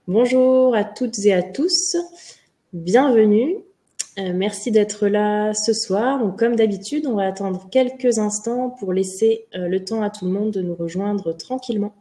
Bonjour à toutes et à tous, bienvenue. Merci d'être là ce soir. Donc, comme d'habitude, on va attendre quelques instants pour laisser le temps à tout le monde de nous rejoindre tranquillement.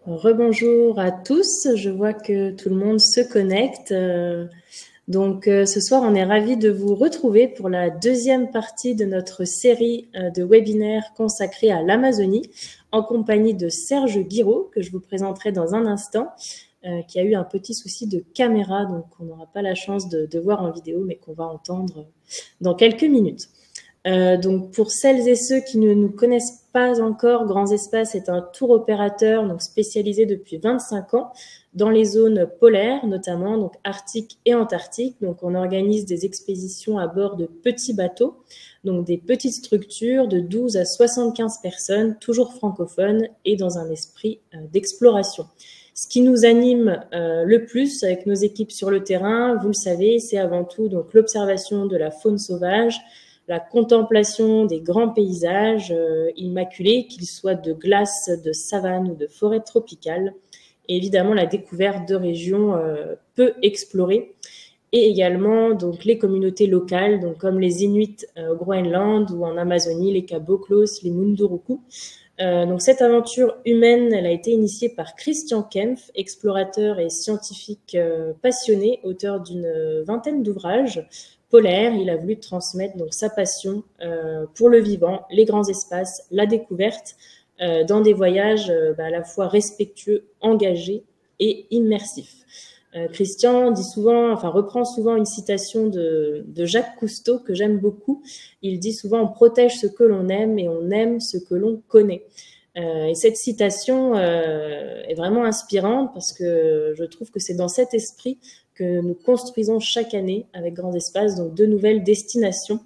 Rebonjour à tous, je vois que tout le monde se connecte. Donc ce soir, on est ravis de vous retrouver pour la deuxième partie de notre série de webinaires consacrés à l'Amazonie, en compagnie de Serge Guiraud, que je vous présenterai dans un instant, qui a eu un petit souci de caméra, donc on n'aura pas la chance de voir en vidéo, mais qu'on va entendre dans quelques minutes. Donc pour celles et ceux qui ne nous connaissent pas encore, Grands Espaces est un tour opérateur donc spécialisé depuis 25 ans dans les zones polaires, notamment donc Arctique et Antarctique. Donc on organise des expéditions à bord de petits bateaux, donc des petites structures de 12 à 75 personnes, toujours francophones et dans un esprit d'exploration. Ce qui nous anime le plus avec nos équipes sur le terrain, vous le savez, c'est avant tout donc l'observation de la faune sauvage, la contemplation des grands paysages immaculés, qu'ils soient de glace, de savane ou de forêt tropicale, et évidemment la découverte de régions peu explorées, et également donc les communautés locales, donc comme les Inuits au Groenland ou en Amazonie, les Caboclos, les Munduruku. Donc cette aventure humaine, elle a été initiée par Christian Kempf, explorateur et scientifique passionné, auteur d'une vingtaine d'ouvrages polaires. Il a voulu transmettre donc sa passion pour le vivant, les grands espaces, la découverte, dans des voyages à la fois respectueux, engagés et immersifs. Christian dit souvent, enfin reprend souvent une citation de Jacques Cousteau que j'aime beaucoup. Il dit souvent: on protège ce que l'on aime et on aime ce que l'on connaît. Et cette citation est vraiment inspirante parce que je trouve que c'est dans cet esprit que nous construisons chaque année avec Grands Espaces donc de nouvelles destinations.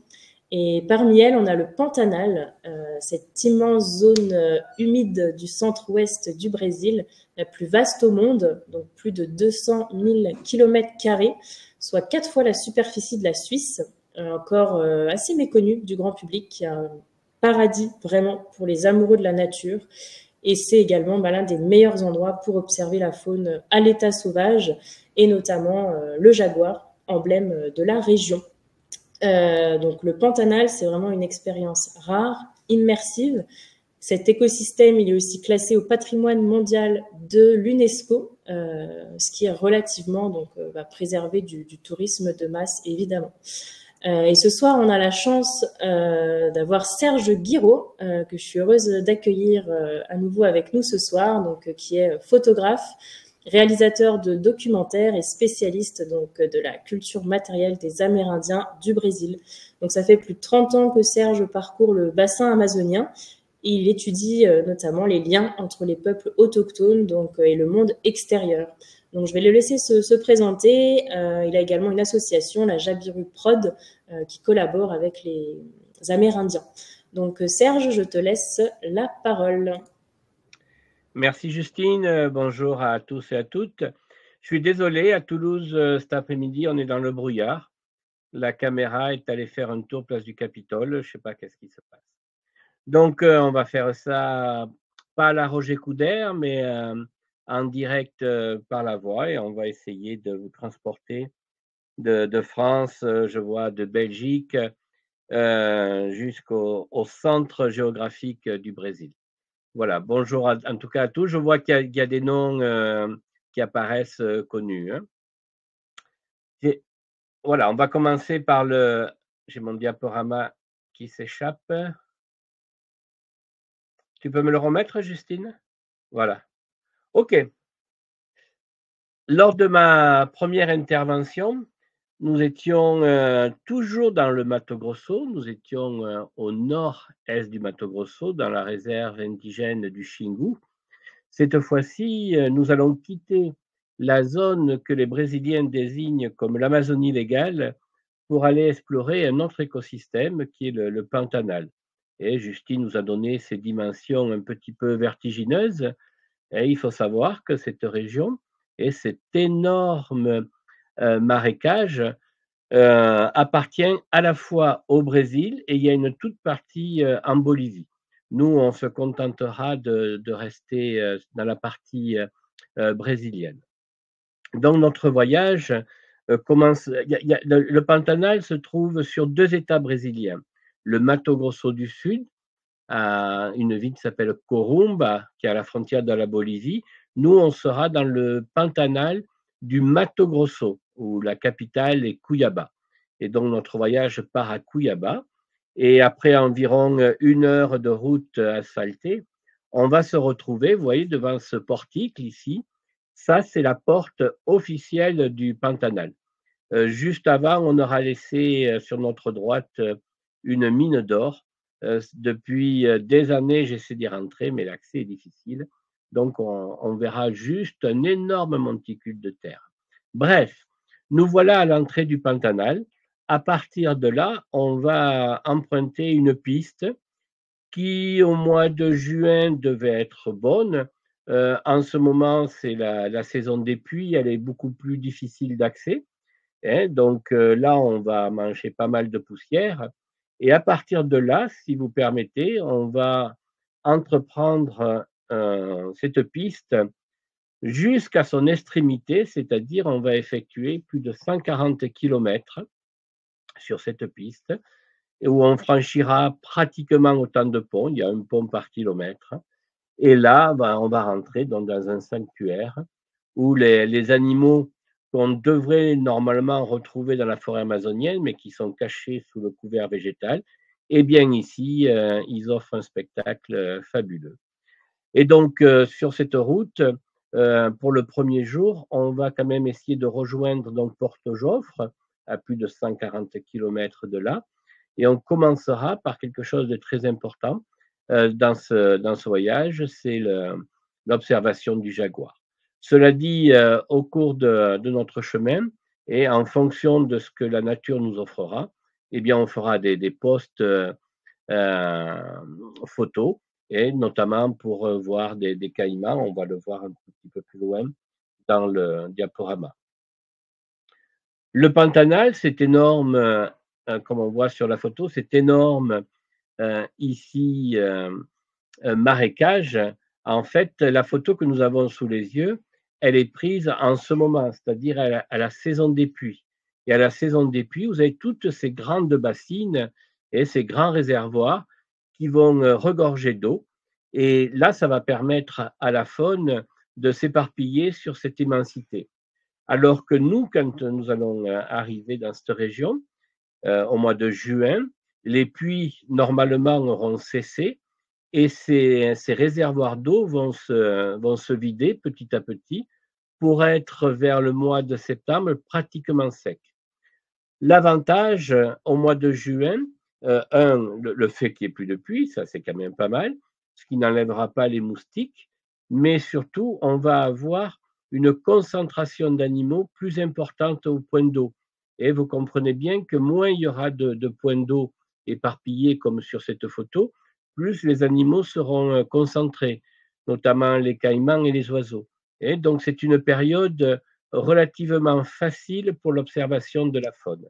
Et parmi elles, on a le Pantanal, cette immense zone humide du centre-ouest du Brésil, la plus vaste au monde, donc plus de 200 000 km², soit 4 fois la superficie de la Suisse, encore assez méconnue du grand public, qui a un paradis vraiment pour les amoureux de la nature. Et c'est également l'un des meilleurs endroits pour observer la faune à l'état sauvage, et notamment le jaguar, emblème de la région. Donc le Pantanal, c'est vraiment une expérience rare, immersive. Cet écosystème, il est aussi classé au patrimoine mondial de l'UNESCO, ce qui est relativement donc préservé du tourisme de masse, évidemment. Et ce soir, on a la chance d'avoir Serge Guiraud, que je suis heureuse d'accueillir à nouveau avec nous ce soir, donc qui est photographe, réalisateur de documentaires et spécialiste donc de la culture matérielle des Amérindiens du Brésil. Donc ça fait plus de 30 ans que Serge parcourt le bassin amazonien et il étudie notamment les liens entre les peuples autochtones donc, et le monde extérieur. Donc je vais le laisser se présenter. Il a également une association, la Jabiru Prod, qui collabore avec les Amérindiens. Donc Serge, je te laisse la parole. Merci Justine, bonjour à tous et à toutes. Je suis désolé, à Toulouse cet après-midi, on est dans le brouillard. La caméra est allée faire un tour place du Capitole, je ne sais pas qu'est-ce qui se passe. Donc on va faire ça, pas à la Roger Coudert, mais en direct par la voix, et on va essayer de vous transporter de France, je vois de Belgique, jusqu'au centre géographique du Brésil. Voilà, bonjour en tout cas à tous. Je vois qu'il y a des noms qui apparaissent connus. Hein. Voilà, on va commencer par le. j'ai mon diaporama qui s'échappe. Tu peux me le remettre, Justine? Voilà. OK. Lors de ma première intervention, nous étions toujours dans le Mato Grosso. Nous étions au nord-est du Mato Grosso, dans la réserve indigène du Xingu. Cette fois-ci, nous allons quitter la zone que les Brésiliens désignent comme l'Amazonie légale pour aller explorer un autre écosystème qui est le Pantanal. Et Justine nous a donné ces dimensions un petit peu vertigineuses. Et il faut savoir que cette région et cet énorme marécage appartient à la fois au Brésil et il y a une toute partie en Bolivie. Nous, on se contentera de rester dans la partie brésilienne. Donc, notre voyage commence. Le Pantanal se trouve sur 2 États brésiliens. Le Mato Grosso du Sud, à une ville qui s'appelle Corumba, qui est à la frontière de la Bolivie. Nous, on sera dans le Pantanal du Mato Grosso, où la capitale est Cuiabá. Et donc, notre voyage part à Cuiabá. Et après environ 1 heure de route asphaltée, on va se retrouver, vous voyez, devant ce portique ici. Ça, c'est la porte officielle du Pantanal. Juste avant, on aura laissé sur notre droite une mine d'or. Depuis des années, j'essaie d'y rentrer, mais l'accès est difficile. Donc, on verra juste un énorme monticule de terre. Bref, nous voilà à l'entrée du Pantanal. À partir de là, on va emprunter une piste qui, au mois de juin, devait être bonne. En ce moment, c'est la saison des pluies, elle est beaucoup plus difficile d'accès. Hein, donc là, on va manger pas mal de poussière. Et à partir de là, si vous permettez, on va entreprendre cette piste jusqu'à son extrémité, c'est-à-dire on va effectuer plus de 140 kilomètres sur cette piste, où on franchira pratiquement autant de ponts, il y a un pont par kilomètre. Et là, on va rentrer dans un sanctuaire où les animaux qu'on devrait normalement retrouver dans la forêt amazonienne, mais qui sont cachés sous le couvert végétal, eh bien ici, ils offrent un spectacle fabuleux. Et donc, sur cette route, pour le premier jour, on va quand même essayer de rejoindre donc Porto Jofre, à plus de 140 kilomètres de là, et on commencera par quelque chose de très important dans ce voyage, c'est l'observation du jaguar. Cela dit, au cours de notre chemin et en fonction de ce que la nature nous offrera, eh bien, on fera des posts photos et notamment pour voir des caïmans. On va le voir un petit peu plus loin dans le diaporama. Le Pantanal, c'est énorme, comme on voit sur la photo, c'est énorme ici marécage. En fait, la photo que nous avons sous les yeux, elle est prise en ce moment, c'est-à-dire à la saison des pluies. Et à la saison des pluies, vous avez toutes ces grandes bassines et ces grands réservoirs qui vont regorger d'eau. Et là, ça va permettre à la faune de s'éparpiller sur cette immensité. Alors que nous, quand nous allons arriver dans cette région, au mois de juin, les pluies normalement auront cessé et ces réservoirs d'eau vont se vider petit à petit pour être vers le mois de septembre pratiquement secs. L'avantage au mois de juin, le fait qu'il n'y ait plus de pluie, ça c'est quand même pas mal, ce qui n'enlèvera pas les moustiques, mais surtout on va avoir une concentration d'animaux plus importante au point d'eau. Et vous comprenez bien que moins il y aura de points d'eau éparpillés comme sur cette photo, plus les animaux seront concentrés, notamment les caïmans et les oiseaux. Et donc c'est une période relativement facile pour l'observation de la faune.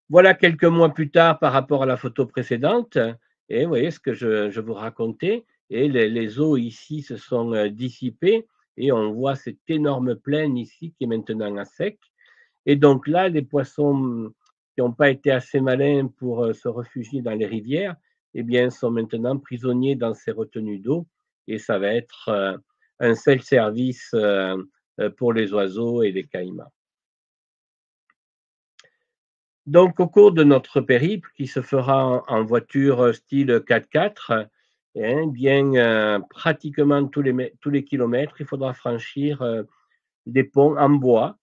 Voilà quelques mois plus tard par rapport à la photo précédente, et vous voyez ce que je vous racontais, et les eaux ici se sont dissipées, et on voit cette énorme plaine ici qui est maintenant à sec. Et donc là, les poissons qui n'ont pas été assez malins pour se réfugier dans les rivières, eh bien, sont maintenant prisonniers dans ces retenues d'eau, et ça va être un self-service pour les oiseaux et les caïmans. Donc, au cours de notre périple, qui se fera en voiture style 4x4, bien, pratiquement tous les kilomètres, il faudra franchir des ponts en bois,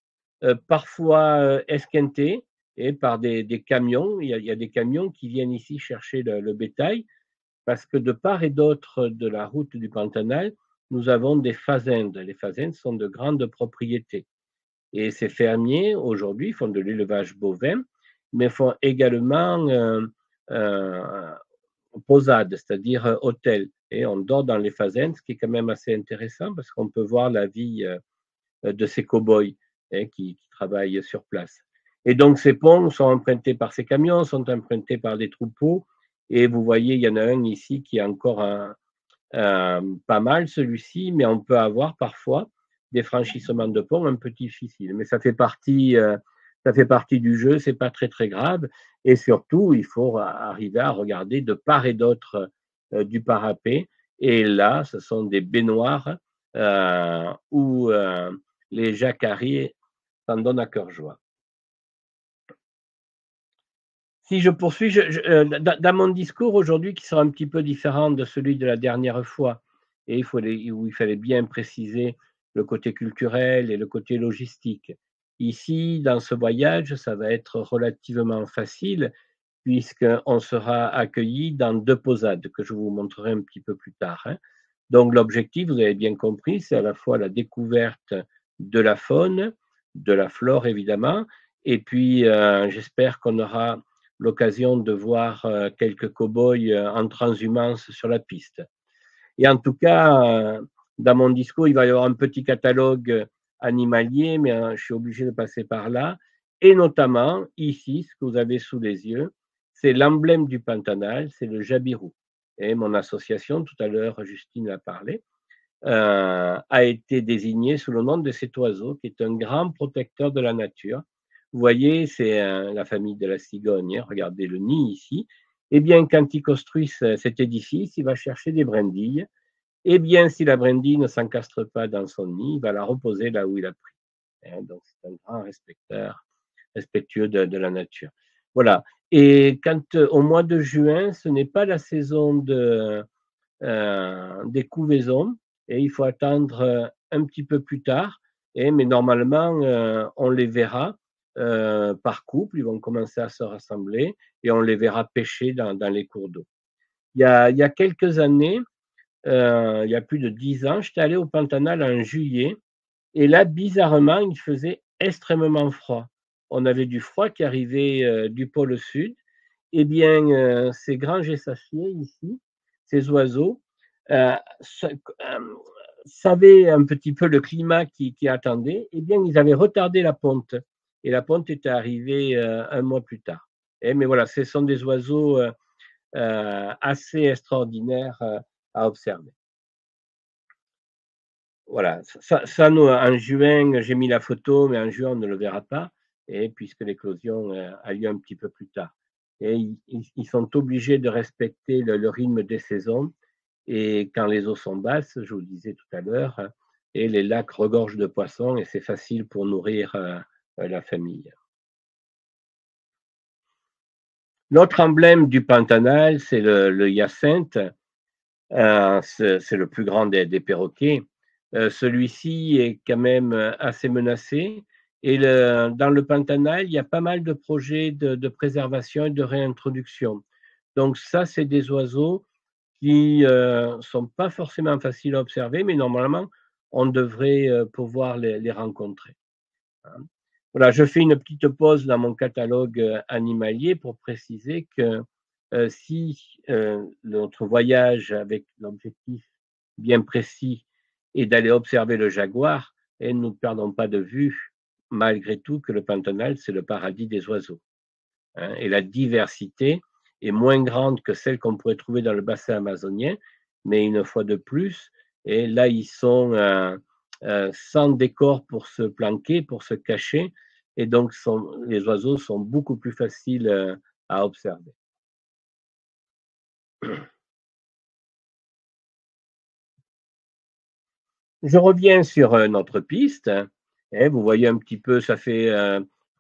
parfois esquintés et par des camions. Il y a des camions qui viennent ici chercher le bétail, parce que de part et d'autre de la route du Pantanal, nous avons des fazendes. Les fazendes sont de grandes propriétés. Et ces fermiers, aujourd'hui, font de l'élevage bovin, mais font également posade, c'est-à-dire hôtel. Et on dort dans les fazendes, ce qui est quand même assez intéressant parce qu'on peut voir la vie de ces cow-boys qui travaillent sur place. Et donc, ces ponts sont empruntés par ces camions, sont empruntés par des troupeaux. Et vous voyez, il y en a un ici qui est encore pas mal, celui-ci, mais on peut avoir parfois des franchissements de ponts un peu difficiles. Mais ça fait partie du jeu, c'est pas très très grave. Et surtout, il faut arriver à regarder de part et d'autre du parapet. Et là, ce sont des baignoires où les jacqueries s'en donnent à cœur joie. Si je poursuis, dans mon discours aujourd'hui, qui sera un petit peu différent de celui de la dernière fois, et où il fallait bien préciser le côté culturel et le côté logistique. Ici, dans ce voyage, ça va être relativement facile, puisqu'on sera accueilli dans 2 posades que je vous montrerai un petit peu plus tard. Donc l'objectif, vous avez bien compris, c'est à la fois la découverte de la faune, de la flore évidemment, et puis j'espère qu'on aura l'occasion de voir quelques cow-boys en transhumance sur la piste. Et en tout cas, dans mon discours, il va y avoir un petit catalogue animalier, mais je suis obligé de passer par là. Et notamment, ici, ce que vous avez sous les yeux, c'est l'emblème du Pantanal, c'est le jabirou. Et mon association, tout à l'heure, Justine a parlé, a été désigné sous le nom de cet oiseau qui est un grand protecteur de la nature. Vous voyez, c'est la famille de la cigogne. Regardez le nid ici. Eh bien, quand il construit cet édifice, il va chercher des brindilles. Eh bien, si la brindille ne s'encastre pas dans son nid, il va la reposer là où il a pris. Donc, c'est un grand respectueux de la nature. Voilà. Et quand au mois de juin, ce n'est pas la saison des couvaisons, et il faut attendre un petit peu plus tard, mais normalement, on les verra par couple, ils vont commencer à se rassembler et on les verra pêcher dans les cours d'eau. Il y a quelques années, il y a plus de 10 ans, j'étais allé au Pantanal en juillet et là, bizarrement, il faisait extrêmement froid. On avait du froid qui arrivait du pôle sud. Eh bien, ces grands gésaciers ici, ces oiseaux, euh, savaient un petit peu le climat qui attendait. Eh bien, ils avaient retardé la ponte. Et la ponte était arrivée un mois plus tard. Mais voilà, ce sont des oiseaux assez extraordinaires à observer. Voilà, ça nous, en juin, j'ai mis la photo, mais en juin, on ne le verra pas, et puisque l'éclosion a lieu un petit peu plus tard. Et ils sont obligés de respecter le rythme des saisons, et quand les eaux sont basses, je vous le disais tout à l'heure, et les lacs regorgent de poissons, et c'est facile pour nourrir la famille. L'autre emblème du Pantanal, c'est le hyacinthe. C'est le plus grand des perroquets. Celui-ci est quand même assez menacé. Et dans le Pantanal, il y a pas mal de projets de préservation et de réintroduction. Donc ça, c'est des oiseaux qui ne sont pas forcément faciles à observer, mais normalement, on devrait pouvoir les rencontrer. Voilà, je fais une petite pause dans mon catalogue animalier pour préciser que si notre voyage avec l'objectif bien précis est d'aller observer le jaguar, et nous ne perdons pas de vue, malgré tout, que le Pantanal, c'est le paradis des oiseaux. Et la diversité est moins grande que celle qu'on pourrait trouver dans le bassin amazonien, mais une fois de plus, et là, ils sont sans décor pour se planquer, pour se cacher, et donc les oiseaux sont beaucoup plus faciles à observer. Je reviens sur notre piste. Vous voyez un petit peu, ça fait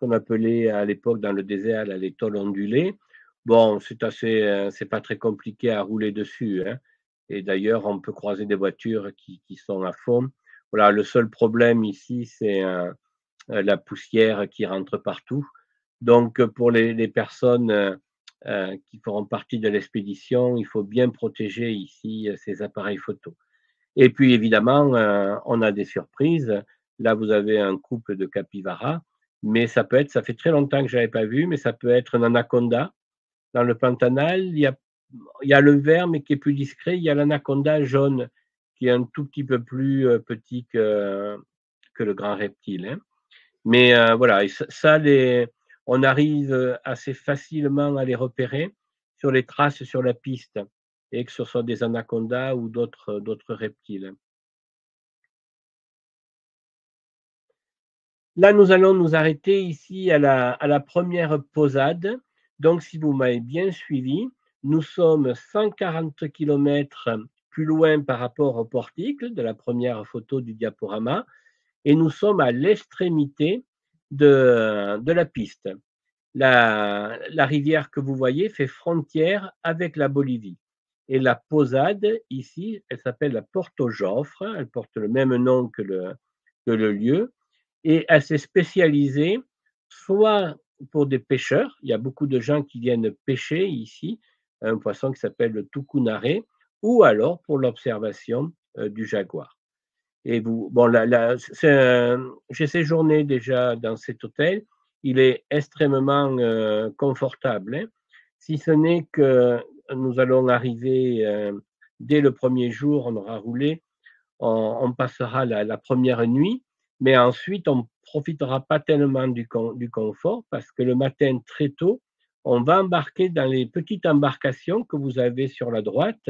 qu'on appelait à l'époque dans le désert les tôles ondulées. Bon, c'est pas très compliqué à rouler dessus, hein. Et d'ailleurs, on peut croiser des voitures qui sont à fond. Voilà, le seul problème ici, c'est la poussière qui rentre partout. Donc, pour les personnes qui feront partie de l'expédition, il faut bien protéger ici ces appareils photo. Et puis, évidemment, on a des surprises. Là, vous avez un couple de capybaras, mais ça fait très longtemps que je n'avais pas vu, mais ça peut être un anaconda. Dans le Pantanal, il y a le vert, mais qui est plus discret. Il y a l'anaconda jaune, qui est un tout petit peu plus petit que le grand reptile, hein. Mais voilà, on arrive assez facilement à les repérer sur les traces sur la piste, et que ce soit des anacondas ou d'autres reptiles. Là, nous allons nous arrêter ici à la première posade. Donc, si vous m'avez bien suivi, nous sommes 140 kilomètres plus loin par rapport au portique de la première photo du diaporama, et nous sommes à l'extrémité de la piste. La rivière que vous voyez fait frontière avec la Bolivie. Et la posade, ici, elle s'appelle la Porto Jofre. Elle porte le même nom que le lieu. Et elle s'est spécialisée soit pour des pêcheurs. Il y a beaucoup de gens qui viennent pêcher ici, un poisson qui s'appelle le tucunaré, ou alors pour l'observation du jaguar. Et bon, j'ai séjourné déjà dans cet hôtel. Il est extrêmement confortable, hein. Si ce n'est que nous allons arriver dès le premier jour, on aura roulé, on passera la première nuit, mais ensuite on ne profitera pas tellement du confort, parce que le matin très tôt, on va embarquer dans les petites embarcations que vous avez sur la droite,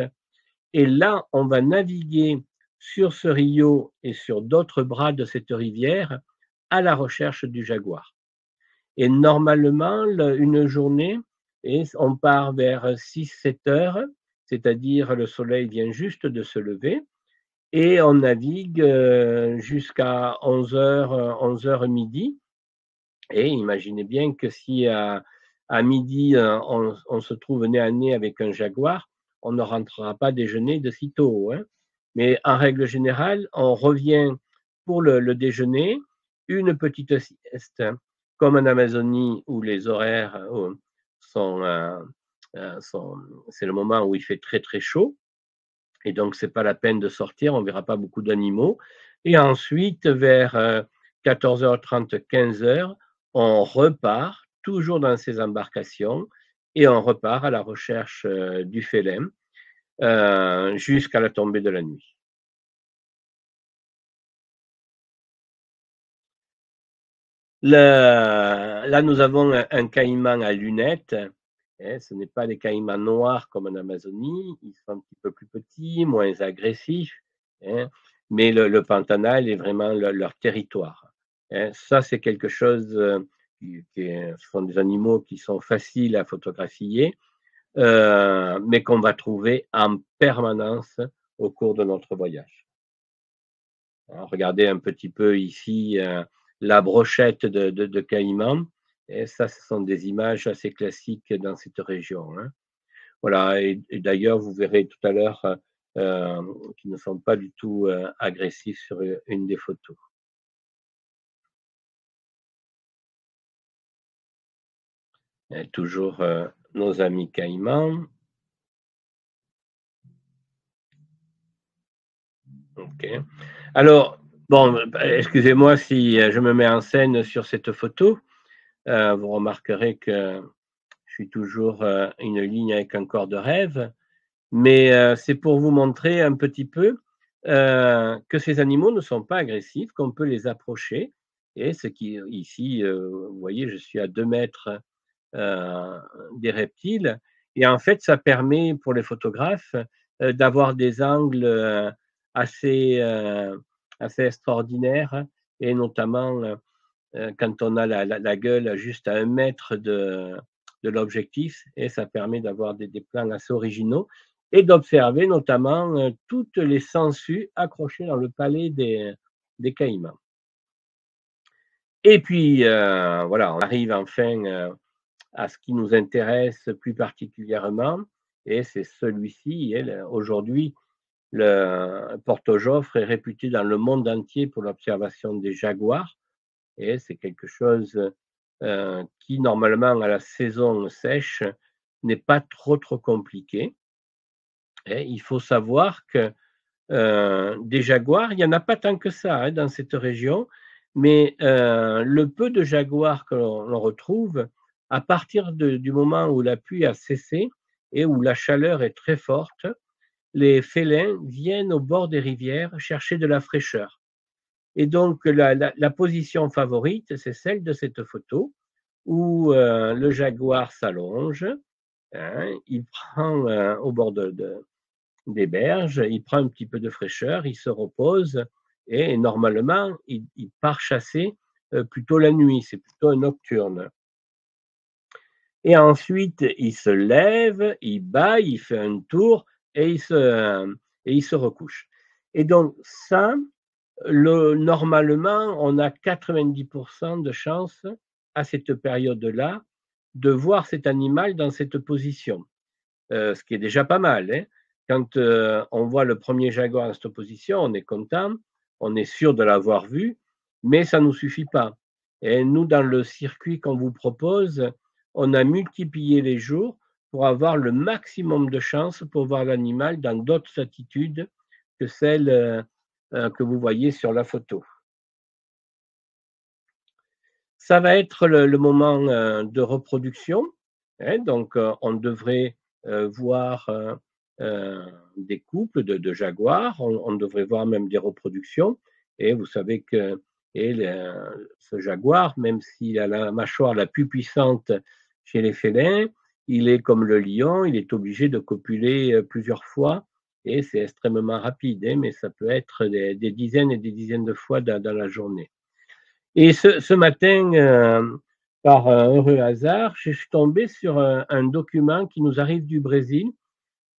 et là on va naviguer sur ce rio et sur d'autres bras de cette rivière à la recherche du jaguar. Et normalement, une journée, et on part vers 6-7 heures, c'est-à-dire le soleil vient juste de se lever, et on navigue jusqu'à 11 heures midi. Et imaginez bien que si à midi, on se trouve nez à nez avec un jaguar, on ne rentrera pas déjeuner de sitôt, hein. Mais en règle générale, on revient pour le déjeuner, une petite sieste, comme en Amazonie où les horaires sont, c'est le moment où il fait très très chaud, et donc c'est pas la peine de sortir, on verra pas beaucoup d'animaux. Et ensuite, vers 14h30, 15h, on repart, toujours dans ces embarcations, et on repart à la recherche du félin jusqu'à la tombée de la nuit. Là, nous avons un caïman à lunettes. Ce n'est pas des caïmans noirs comme en Amazonie, ils sont un petit peu plus petits, moins agressifs, hein, mais le Pantanal est vraiment leur territoire, hein. Ça, c'est quelque chose ce sont des animaux qui sont faciles à photographier, mais qu'on va trouver en permanence au cours de notre voyage. Regardez un petit peu ici la brochette de caïman. Et ça, ce sont des images assez classiques dans cette région, hein. Voilà, et d'ailleurs, vous verrez tout à l'heure qu'ils ne sont pas du tout agressifs sur une des photos. Et toujours nos amis caïmans. Ok. Alors, bon, excusez-moi si je me mets en scène sur cette photo. Vous remarquerez que je suis toujours une ligne avec un corps de rêve, mais c'est pour vous montrer un petit peu que ces animaux ne sont pas agressifs, qu'on peut les approcher. Et ce qui, ici, vous voyez, je suis à 2 mètres des reptiles. Et en fait, ça permet pour les photographes d'avoir des angles assez, assez extraordinaires, et notamment quand on a la gueule juste à 1 mètre de l'objectif, et ça permet d'avoir des plans assez originaux et d'observer notamment toutes les sangsues accrochées dans le palais des caïmans. Et puis, voilà, on arrive enfin à ce qui nous intéresse plus particulièrement, et c'est celui-ci. Aujourd'hui, le Porto-Joffre est réputé dans le monde entier pour l'observation des jaguars, et c'est quelque chose qui, normalement, à la saison sèche, n'est pas trop compliqué. Et il faut savoir que des jaguars, il n'y en a pas tant que ça dans cette région, mais le peu de jaguars que l'on retrouve, à partir du moment où la pluie a cessé et où la chaleur est très forte, les félins viennent au bord des rivières chercher de la fraîcheur. Et donc la position favorite, c'est celle de cette photo où le jaguar s'allonge, hein, il prend au bord des berges, il prend un petit peu de fraîcheur, il se repose et normalement, il part chasser plutôt la nuit, c'est plutôt un nocturne. Et ensuite, il se lève, il bâille, il fait un tour et il se recouche. Et donc ça, normalement, on a 90% de chances à cette période-là de voir cet animal dans cette position, ce qui est déjà pas mal, hein. Quand on voit le premier jaguar dans cette position, on est content, on est sûr de l'avoir vu, mais ça ne nous suffit pas. Et nous, dans le circuit qu'on vous propose, on a multiplié les jours pour avoir le maximum de chances pour voir l'animal dans d'autres attitudes que celles que vous voyez sur la photo. Ça va être le moment de reproduction, hein, donc on devrait voir des couples de jaguars, on devrait voir même des reproductions, et vous savez que ce jaguar, même s'il a la mâchoire la plus puissante chez les félins, il est comme le lion, il est obligé de copuler plusieurs fois, et c'est extrêmement rapide, hein, mais ça peut être des dizaines et des dizaines de fois dans la journée. Et ce matin, par un heureux hasard, je suis tombé sur un document qui nous arrive du Brésil,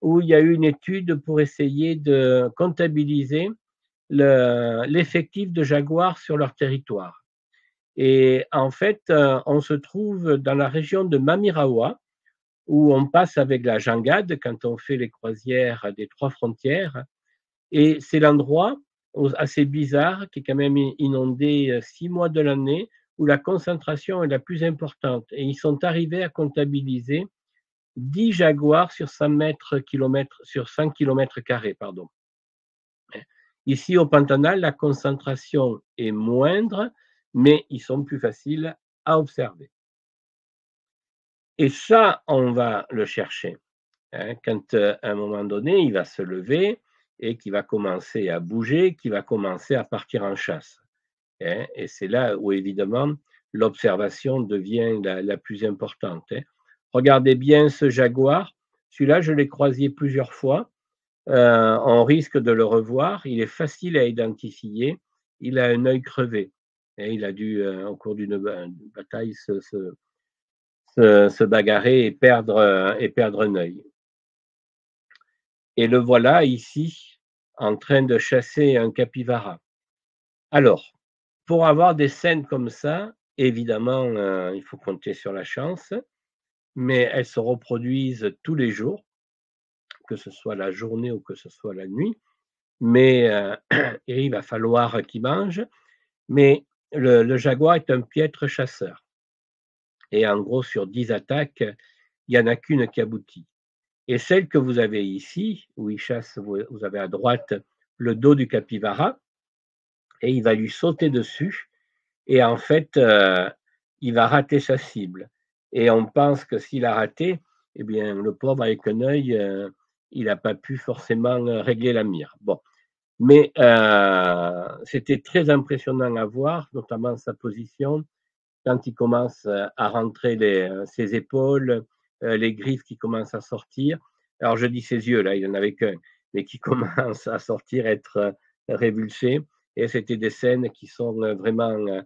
où il y a eu une étude pour essayer de comptabiliser l'effectif de jaguars sur leur territoire. Et en fait, on se trouve dans la région de Mamiraoua, où on passe avec la jangade quand on fait les croisières des trois frontières. Et c'est l'endroit assez bizarre qui est quand même inondé 6 mois de l'année où la concentration est la plus importante. Et ils sont arrivés à comptabiliser 10 jaguars sur 100 km carrés, pardon. Ici au Pantanal, la concentration est moindre, mais ils sont plus faciles à observer. Et ça, on va le chercher, hein, quand à un moment donné, il va se lever et qu'il va commencer à bouger, qu'il va commencer à partir en chasse, hein. Et c'est là où, évidemment, l'observation devient la plus importante, hein. Regardez bien ce jaguar. Celui-là, je l'ai croisé plusieurs fois. On risque de le revoir. Il est facile à identifier. Il a un œil crevé. Et il a dû, au cours d'une bataille, se bagarrer et perdre un œil. Et le voilà ici, en train de chasser un capybara. Alors, pour avoir des scènes comme ça, évidemment, il faut compter sur la chance, mais elles se reproduisent tous les jours, que ce soit la journée ou que ce soit la nuit. Mais et il va falloir qu'il mange. Mais le jaguar est un piètre chasseur. Et en gros, sur 10 attaques, il n'y en a qu'une qui aboutit. Et celle que vous avez ici, où il chasse, vous avez à droite le dos du capybara, et il va lui sauter dessus, et en fait, il va rater sa cible. Et on pense que s'il a raté, eh bien, le pauvre avec un œil, il n'a pas pu forcément régler la mire. Bon. Mais c'était très impressionnant à voir, notamment sa position, quand il commence à rentrer ses épaules, les griffes qui commencent à sortir. Alors je dis ses yeux, là, il n'en avait qu'un, mais qui commencent à sortir, être révulsés. Et c'était des scènes qui sont vraiment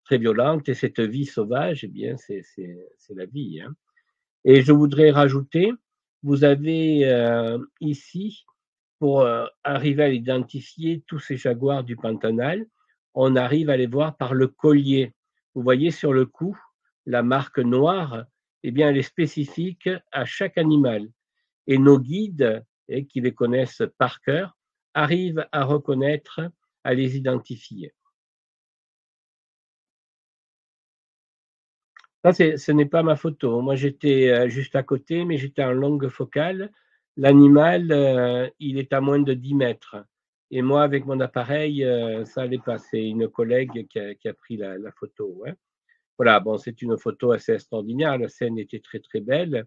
très violentes. Et cette vie sauvage, eh bien, c'est la vie, hein. Et je voudrais rajouter, vous avez ici, pour arriver à identifier tous ces jaguars du Pantanal, on arrive à les voir par le collier. Vous voyez sur le cou, la marque noire, eh bien, elle est spécifique à chaque animal. Et nos guides, et qui les connaissent par cœur, arrivent à reconnaître, à les identifier. Ça, ce n'est pas ma photo. Moi, j'étais juste à côté, mais j'étais en longue focale. L'animal, il est à moins de 10 mètres. Et moi, avec mon appareil, ça allait pas. C'est une collègue qui a pris la photo. Ouais. Voilà, bon, c'est une photo assez extraordinaire. La scène était très, très belle.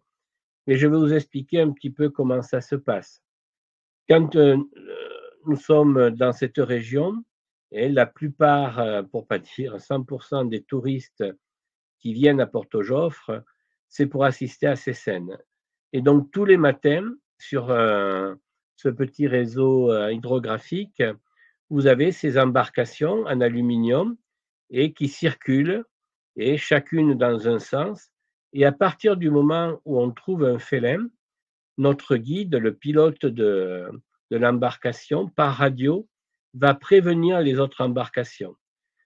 Mais je vais vous expliquer un petit peu comment ça se passe. Quand nous sommes dans cette région, et la plupart, pour pas dire 100% des touristes qui viennent à Porto-Joffre, c'est pour assister à ces scènes. Et donc tous les matins, sur ce petit réseau hydrographique, vous avez ces embarcations en aluminium et qui circulent, et chacune dans un sens. Et à partir du moment où on trouve un félin, notre guide, le pilote de l'embarcation, par radio, va prévenir les autres embarcations.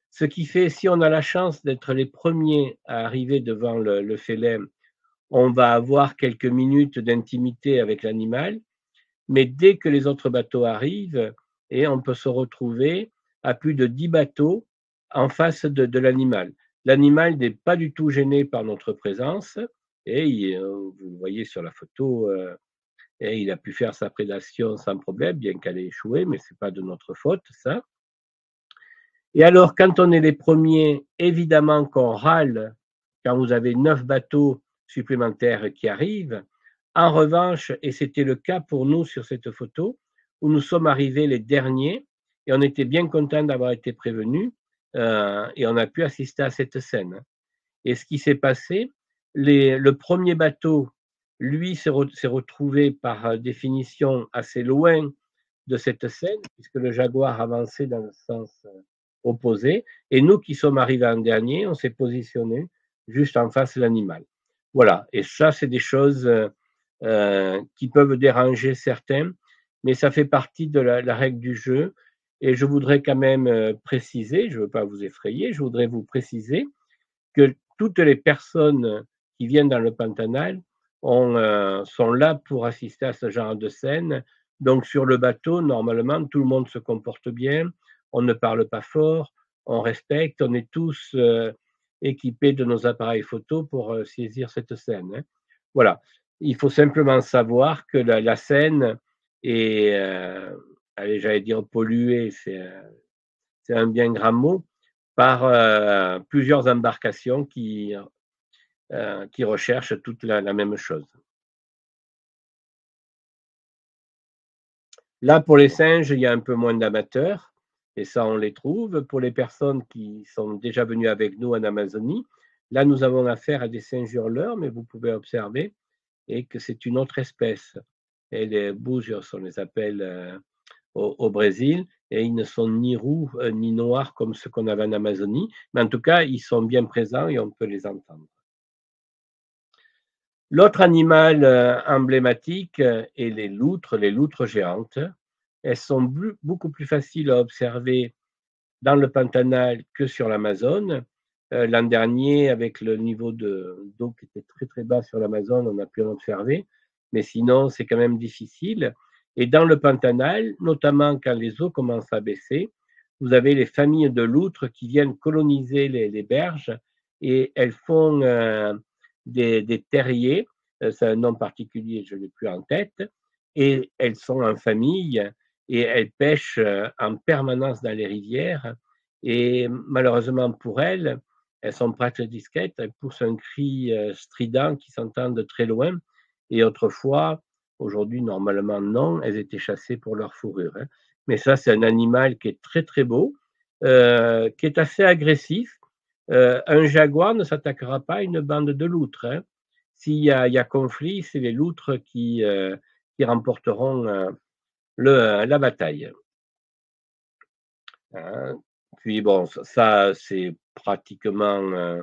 Ce qui fait, si on a la chance d'être les premiers à arriver devant le félin, on va avoir quelques minutes d'intimité avec l'animal, mais dès que les autres bateaux arrivent, et on peut se retrouver à plus de 10 bateaux en face de l'animal. L'animal n'est pas du tout gêné par notre présence, et vous le voyez sur la photo, et il a pu faire sa prédation sans problème, bien qu'elle ait échoué, mais ce n'est pas de notre faute, ça. Et alors, quand on est les premiers, évidemment qu'on râle quand vous avez 9 bateaux supplémentaires qui arrivent. En revanche, et c'était le cas pour nous sur cette photo, où nous sommes arrivés les derniers, et on était bien contents d'avoir été prévenus, et on a pu assister à cette scène. Et ce qui s'est passé, le premier bateau, lui, s'est retrouvé par définition assez loin de cette scène, puisque le Jaguar avançait dans le sens opposé. Et nous qui sommes arrivés en dernier, on s'est positionné juste en face de l'animal. Voilà. Et ça, c'est des choses qui peuvent déranger certains, mais ça fait partie de la règle du jeu. Et je voudrais quand même préciser, je ne veux pas vous effrayer, je voudrais vous préciser que toutes les personnes qui viennent dans le Pantanal sont là pour assister à ce genre de scène. Donc sur le bateau, normalement, tout le monde se comporte bien, on ne parle pas fort, on respecte, on est tous équipés de nos appareils photo pour saisir cette scène. Hein. Voilà. Il faut simplement savoir que la scène est, allez, j'allais dire polluée, c'est un bien grand mot, par plusieurs embarcations qui recherchent toute la même chose. Là, pour les singes, il y a un peu moins d'amateurs, et ça, on les trouve. Pour les personnes qui sont déjà venues avec nous en Amazonie, là, nous avons affaire à des singes hurleurs, mais vous pouvez observer et que c'est une autre espèce. Et les búzios, on les appelle au Brésil, et ils ne sont ni roux ni noirs comme ceux qu'on avait en Amazonie, mais en tout cas, ils sont bien présents et on peut les entendre. L'autre animal emblématique est les loutres géantes. Elles sont beaucoup plus faciles à observer dans le Pantanal que sur l'Amazone. L'an dernier, avec le niveau d'eau qui était très très bas sur l'Amazone, on a pu en observer, mais sinon c'est quand même difficile. Et dans le Pantanal, notamment quand les eaux commencent à baisser, vous avez les familles de loutres qui viennent coloniser les berges, et elles font des terriers, c'est un nom particulier, je ne l'ai plus en tête, et elles sont en famille et elles pêchent en permanence dans les rivières. Et malheureusement pour elles, elles sont pas très discrètes, elles poussent un cri strident qui s'entend de très loin. Et autrefois, aujourd'hui normalement non, elles étaient chassées pour leur fourrure. Hein. Mais ça, c'est un animal qui est très très beau, qui est assez agressif. Un jaguar ne s'attaquera pas à une bande de loutres. Hein. S'il y a conflit, c'est les loutres qui remporteront la bataille. Hein. Puis bon, ça c'est pratiquement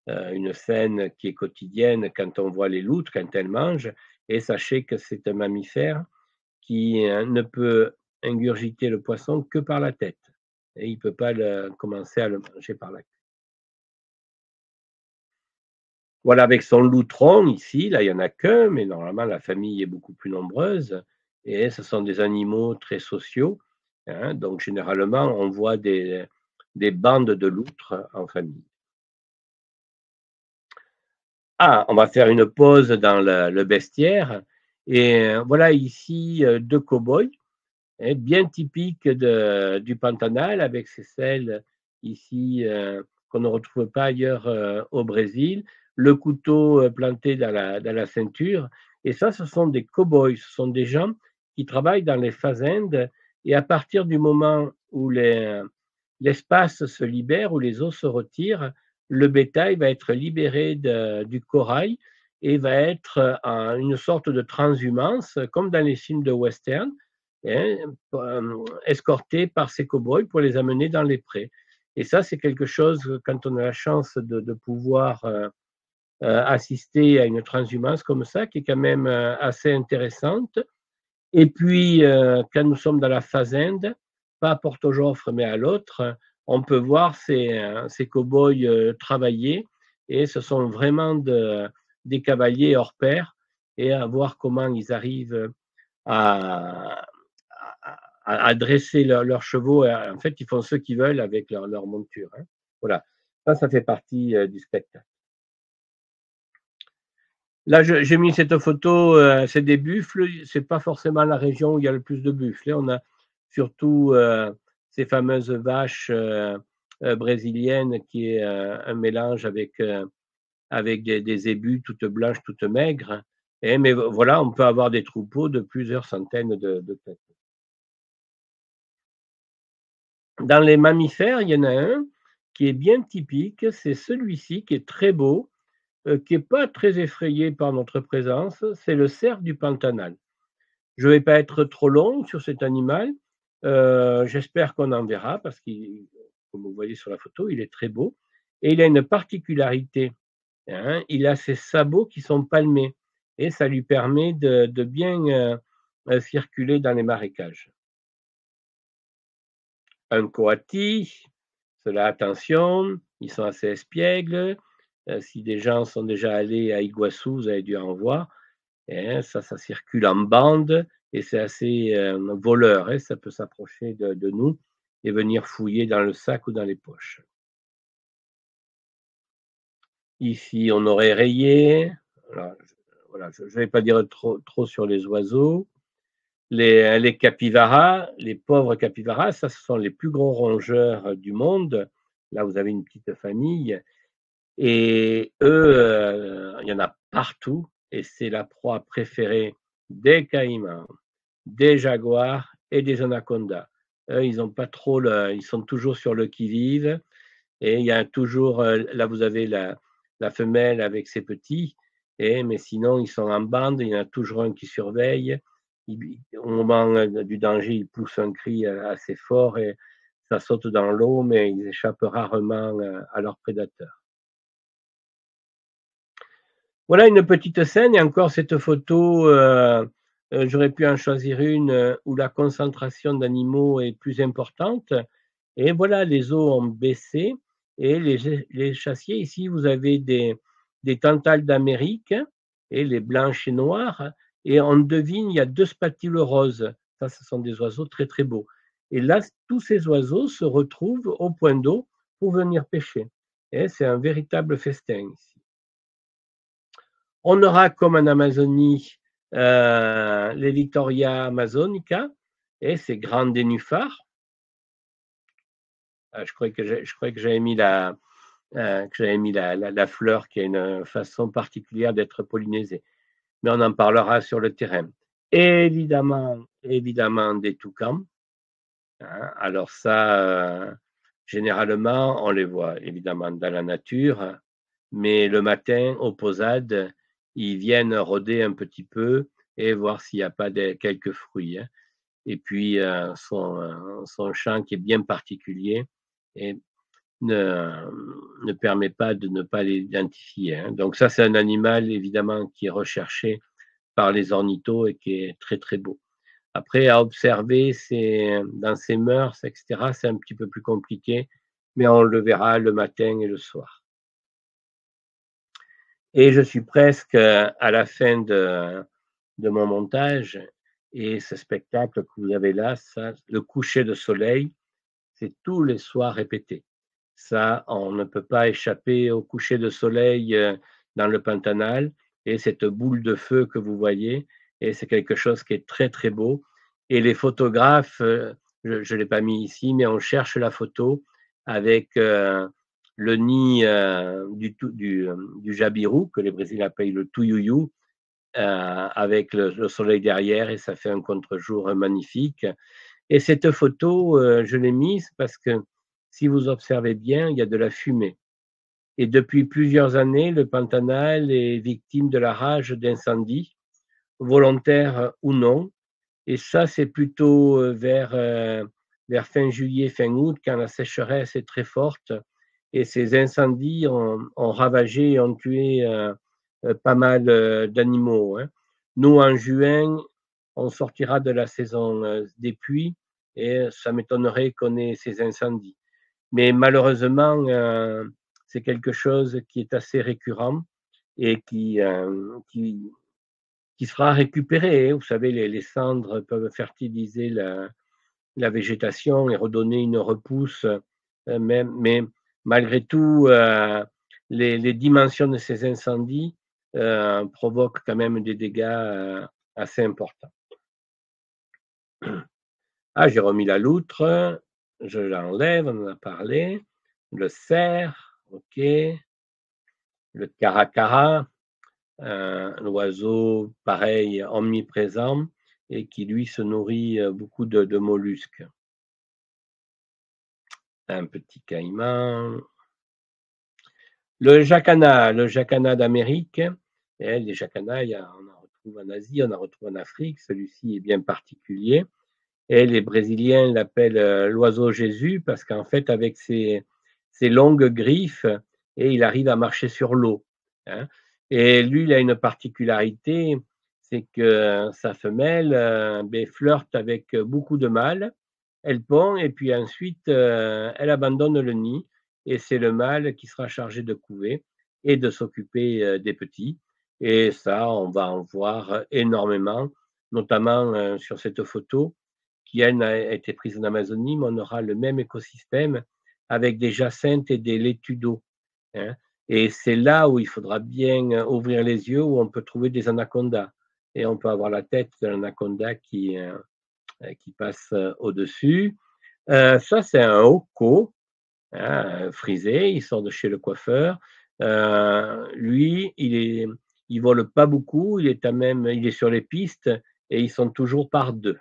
une scène qui est quotidienne quand on voit les loutres, quand elles mangent. Et sachez que c'est un mammifère qui ne peut ingurgiter le poisson que par la tête. Et il ne peut pas commencer à le manger par la queue. Voilà, avec son loutron ici, là, il n'y en a qu'un, mais normalement, la famille est beaucoup plus nombreuse. Et ce sont des animaux très sociaux, hein, donc généralement, on voit des bandes de loutres en famille. Ah, on va faire une pause dans le bestiaire. Et voilà ici 2 cow-boys, hein, bien typiques du Pantanal, avec ces selles ici qu'on ne retrouve pas ailleurs au Brésil. Le couteau planté dans la ceinture. Et ça, ce sont des cow-boys. Ce sont des gens qui travaillent dans les fazendes. Et à partir du moment où l'espace se libère, où les eaux se retirent, le bétail va être libéré du corail et va être en une sorte de transhumance, comme dans les films de western, hein, escorté par ces cow-boys pour les amener dans les prés. Et ça, c'est quelque chose, quand on a la chance de pouvoir assister à une transhumance comme ça, qui est quand même assez intéressante. Et puis, quand nous sommes dans la fazende, pas à Porto-Joffre, mais à l'autre, on peut voir ces cow-boys travailler. Et ce sont vraiment des cavaliers hors pair. Et à voir comment ils arrivent à, à dresser leurs chevaux. En fait, ils font ce qu'ils veulent avec leur monture, hein. Voilà, ça fait partie du spectacle. Là, j'ai mis cette photo, c'est des buffles. C'est pas forcément la région où il y a le plus de buffles. On a surtout ces fameuses vaches brésiliennes qui est un mélange avec des zébus toutes blanches, toutes maigres. Mais voilà, on peut avoir des troupeaux de plusieurs centaines de têtes. Dans les mammifères, il y en a un qui est bien typique, c'est celui-ci qui est très beau, qui n'est pas très effrayé par notre présence, c'est le cerf du Pantanal. Je ne vais pas être trop long sur cet animal. J'espère qu'on en verra parce qu'il, comme vous voyez sur la photo, il est très beau. Et il a une particularité, hein, il a ses sabots qui sont palmés et ça lui permet de bien circuler dans les marécages. Un coati, cela attention, ils sont assez espiègles. Si des gens sont déjà allés à Iguassou, vous avez dû en voir. Et ça circule en bande et c'est assez voleur. Ça peut s'approcher de nous et venir fouiller dans le sac ou dans les poches. Ici, on aurait rayé. Voilà, je ne vais pas dire trop sur les oiseaux. Les capybaras, les pauvres capybaras, ça, ce sont les plus gros rongeurs du monde. Là, vous avez une petite famille. Et eux, il y en a partout. Et c'est la proie préférée des caïmans, des jaguars et des anacondas. Eux, ils ont pas trop ils sont toujours sur le qui-vive. Et il y a toujours, là, vous avez la femelle avec ses petits. Mais sinon, ils sont en bande. Il y en a toujours un qui surveille. Au moment du danger, il pousse un cri assez fort et ça saute dans l'eau, mais ils échappent rarement à leurs prédateurs. Voilà une petite scène et encore cette photo, j'aurais pu en choisir une où la concentration d'animaux est plus importante. Et voilà, les eaux ont baissé et les chassiers, ici, vous avez des tantales d'Amérique et les blanches et noires. Et on devine, il y a 2 spatules roses. Ça, ce sont des oiseaux très, très beaux. Et là, tous ces oiseaux se retrouvent au point d'eau pour venir pêcher. Et c'est un véritable festin ici. On aura comme en Amazonie les Littoria amazonica et ces grands nénuphars. Je croyais que j'avais mis la fleur qui a une façon particulière d'être pollinisée. Mais on en parlera sur le terrain. Évidemment des toucans, hein. Alors ça, généralement, on les voit évidemment dans la nature, mais le matin, aux posades, ils viennent rôder un petit peu et voir s'il n'y a pas quelques fruits, hein. Et puis, son chant qui est bien particulier et ne permet pas de ne pas l'identifier, hein. Donc ça, c'est un animal évidemment qui est recherché par les ornithos et qui est très, très beau. Après, à observer dans ses mœurs, etc., c'est un petit peu plus compliqué, mais on le verra le matin et le soir. Et je suis presque à la fin de mon montage. Et ce spectacle que vous avez là, ça, le coucher de soleil, c'est tous les soirs répété. Ça, on ne peut pas échapper au coucher de soleil dans le Pantanal. Et cette boule de feu que vous voyez, et c'est quelque chose qui est très très beau. Et les photographes, je ne l'ai pas mis ici, mais on cherche la photo avec le nid du jabiru, que les Brésiliens appellent le tuyuyu, avec le soleil derrière, et ça fait un contre-jour magnifique. Et cette photo, je l'ai mise parce que si vous observez bien, il y a de la fumée. Et depuis plusieurs années, le Pantanal est victime de la rage d'incendies, volontaires ou non. Et ça, c'est plutôt vers fin juillet, fin août, quand la sécheresse est très forte. Et ces incendies ont ravagé et ont tué pas mal d'animaux, hein. Nous, en juin, on sortira de la saison des pluies et ça m'étonnerait qu'on ait ces incendies. Mais malheureusement, c'est quelque chose qui est assez récurrent et qui sera récupéré, hein. Vous savez, les cendres peuvent fertiliser la végétation et redonner une repousse, mais malgré tout, les dimensions de ces incendies provoquent quand même des dégâts assez importants. Ah, j'ai remis la loutre, je l'enlève, on en a parlé. Le cerf, ok. Le caracara, l'oiseau pareil, omniprésent, et qui lui se nourrit beaucoup de mollusques. Un petit caïman. Le jacana d'Amérique. Et les jacanas, on en retrouve en Asie, on en retrouve en Afrique. Celui-ci est bien particulier. Et les Brésiliens l'appellent l'oiseau Jésus parce qu'en fait, avec ses longues griffes, et il arrive à marcher sur l'eau, hein. Et lui, il a une particularité, c'est que sa femelle flirte avec beaucoup de mâles. Elle pond et puis ensuite, elle abandonne le nid et c'est le mâle qui sera chargé de couver et de s'occuper des petits. Et ça, on va en voir énormément, notamment sur cette photo qui, elle, a été prise en Amazonie, mais on aura le même écosystème avec des jacinthes et des laitues d'eau, hein. Et c'est là où il faudra bien ouvrir les yeux, où on peut trouver des anacondas. Et on peut avoir la tête de l'anaconda qui passe au-dessus. Ça, c'est un hoko, hein, frisé, il sort de chez le coiffeur. Lui, il vole pas beaucoup, il est sur les pistes et ils sont toujours par deux.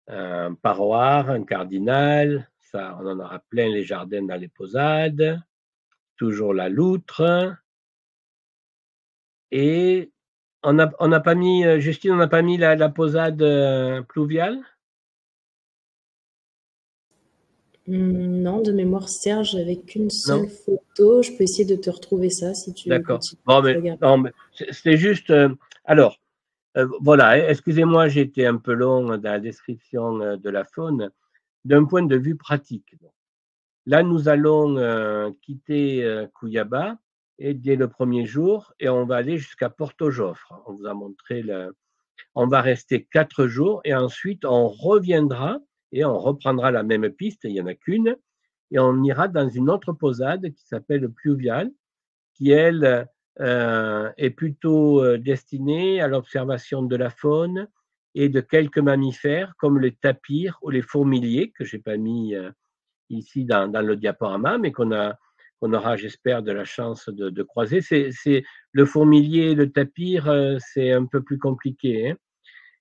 Un parroir, un cardinal, ça, on en aura plein les jardins dans les posades. Toujours la loutre. Et on n'a pas mis, Justine, on n'a pas mis la posade pluviale? Non, de mémoire, Serge, j'avais qu'une seule Non? photo. Je peux essayer de te retrouver ça si tu D'accord. continues Bon, de regarder. non, mais c'était juste. Alors, voilà, excusez-moi, j'ai été un peu long dans la description de la faune. D'un point de vue pratique, là, nous allons quitter Cuyaba et dès le premier jour, et on va aller jusqu'à Porto Jofre. On vous a montré on va rester 4 jours et ensuite on reviendra et on reprendra la même piste, il n'y en a qu'une, et on ira dans une autre posade qui s'appelle Pluvial, qui elle est plutôt destinée à l'observation de la faune et de quelques mammifères comme les tapirs ou les fourmiliers, que je n'ai pas mis ici dans le diaporama, mais qu'on aura, j'espère, de la chance de croiser. Le fourmilier et le tapir, c'est un peu plus compliqué, hein.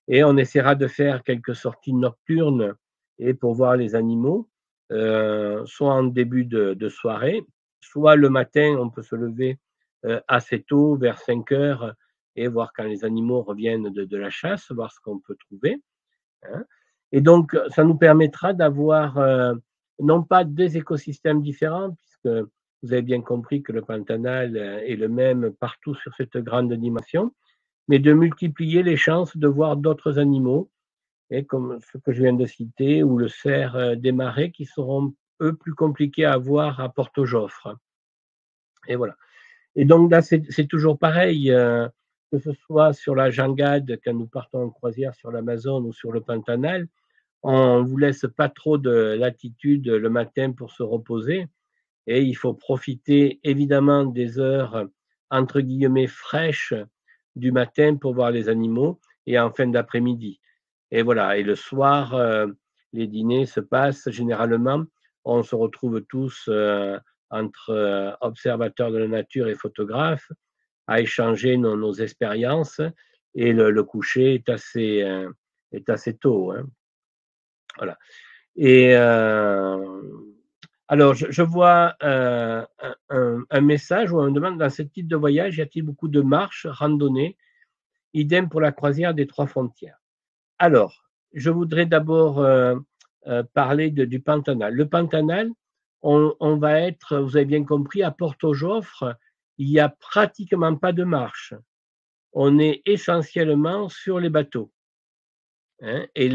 Et on essaiera de faire quelques sorties nocturnes et pour voir les animaux, soit en début de soirée, soit le matin, on peut se lever assez tôt, vers 5 heures, et voir quand les animaux reviennent de la chasse, voir ce qu'on peut trouver, hein. Et donc, ça nous permettra d'avoir non pas deux écosystèmes différents, puisque vous avez bien compris que le Pantanal est le même partout sur cette grande dimension, mais de multiplier les chances de voir d'autres animaux, et comme ce que je viens de citer, ou le cerf des marais, qui seront, eux, plus compliqués à voir à Porto Jofre. Et voilà. Et donc là, c'est toujours pareil, que ce soit sur la jangade, quand nous partons en croisière sur l'Amazone ou sur le Pantanal, on ne vous laisse pas trop de latitude le matin pour se reposer. Et il faut profiter évidemment des heures entre guillemets fraîches du matin pour voir les animaux et en fin d'après-midi. Et voilà, et le soir, les dîners se passent généralement, on se retrouve tous entre observateurs de la nature et photographes à échanger nos expériences et le coucher est assez tôt. Hein. Voilà. Et alors, je vois un message où on me demande dans ce type de voyage, y a-t-il beaucoup de marches, randonnées? Idem pour la croisière des Trois Frontières. Alors, je voudrais d'abord parler du Pantanal. Le Pantanal, on va être, vous avez bien compris, à Porto-Joffre, il n'y a pratiquement pas de marche. On est essentiellement sur les bateaux. Hein, et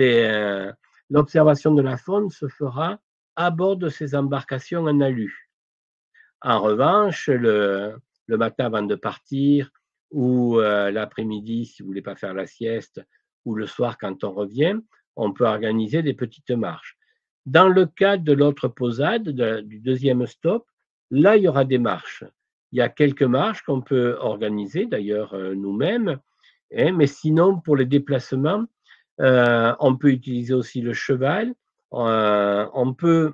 l'observation de la faune se fera à bord de ces embarcations en alu. En revanche, le matin avant de partir, ou l'après-midi, si vous ne voulez pas faire la sieste, ou le soir quand on revient, on peut organiser des petites marches. Dans le cas de l'autre posade, du deuxième stop, là, il y aura des marches. Il y a quelques marches qu'on peut organiser, d'ailleurs nous-mêmes, hein, mais sinon, pour les déplacements, on peut utiliser aussi le cheval. On peut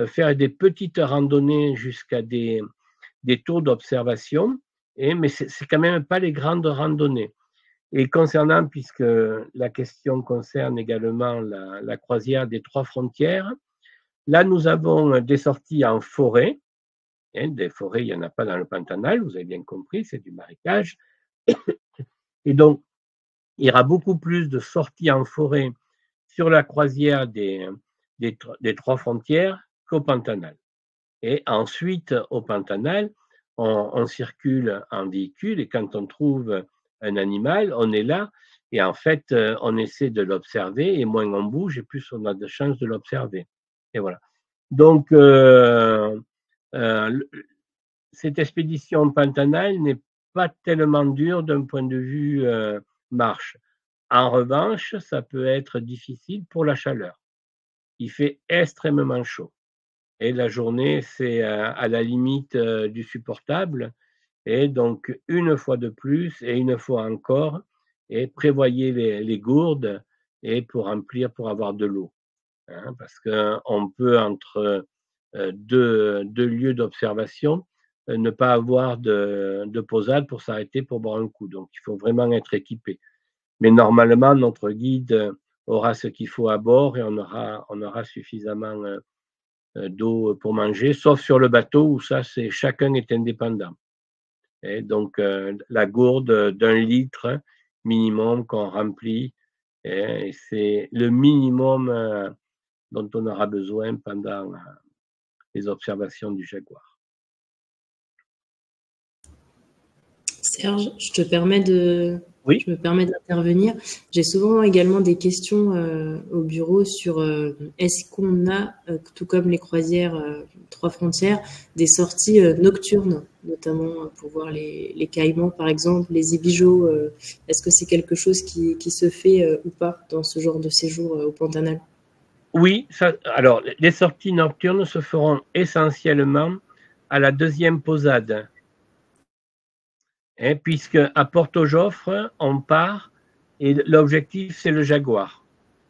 faire des petites randonnées jusqu'à des tours d'observation, mais c'est quand même pas les grandes randonnées. Et concernant, puisque la question concerne également la croisière des Trois Frontières, là nous avons des sorties en forêt. Hein, des forêts, il n'y en a pas dans le Pantanal, vous avez bien compris, c'est du marécage. Et donc, il y aura beaucoup plus de sorties en forêt sur la croisière des Trois Frontières qu'au Pantanal. Et ensuite, au Pantanal, on circule en véhicule et quand on trouve un animal, on est là et en fait, on essaie de l'observer et moins on bouge et plus on a de chances de l'observer. Et voilà. Donc, cette expédition Pantanal n'est pas tellement dure d'un point de vue marche. En revanche, ça peut être difficile pour la chaleur. Il fait extrêmement chaud. Et la journée, c'est à la limite du supportable. Et donc, une fois de plus et une fois encore, et prévoyez les gourdes et pour remplir, pour avoir de l'eau. Hein, parce qu'on peut, entre deux lieux d'observation, ne pas avoir de posade pour s'arrêter pour boire un coup. Donc, il faut vraiment être équipé. Mais normalement, notre guide aura ce qu'il faut à bord et on aura suffisamment d'eau pour manger, sauf sur le bateau où ça, chacun est indépendant. Et donc, la gourde d'1 litre minimum qu'on remplit, et c'est le minimum dont on aura besoin pendant les observations du jaguar. Serge, je Oui. me permets d'intervenir. J'ai souvent également des questions au bureau sur est-ce qu'on a, tout comme les croisières Trois Frontières, des sorties nocturnes, notamment pour voir les caïmans, par exemple, les ibigeaux. Est-ce que c'est quelque chose qui se fait ou pas dans ce genre de séjour au Pantanal? Oui, alors les sorties nocturnes se feront essentiellement à la deuxième posade. Hein, puisque à Porto-Joffre, on part et l'objectif, c'est le jaguar.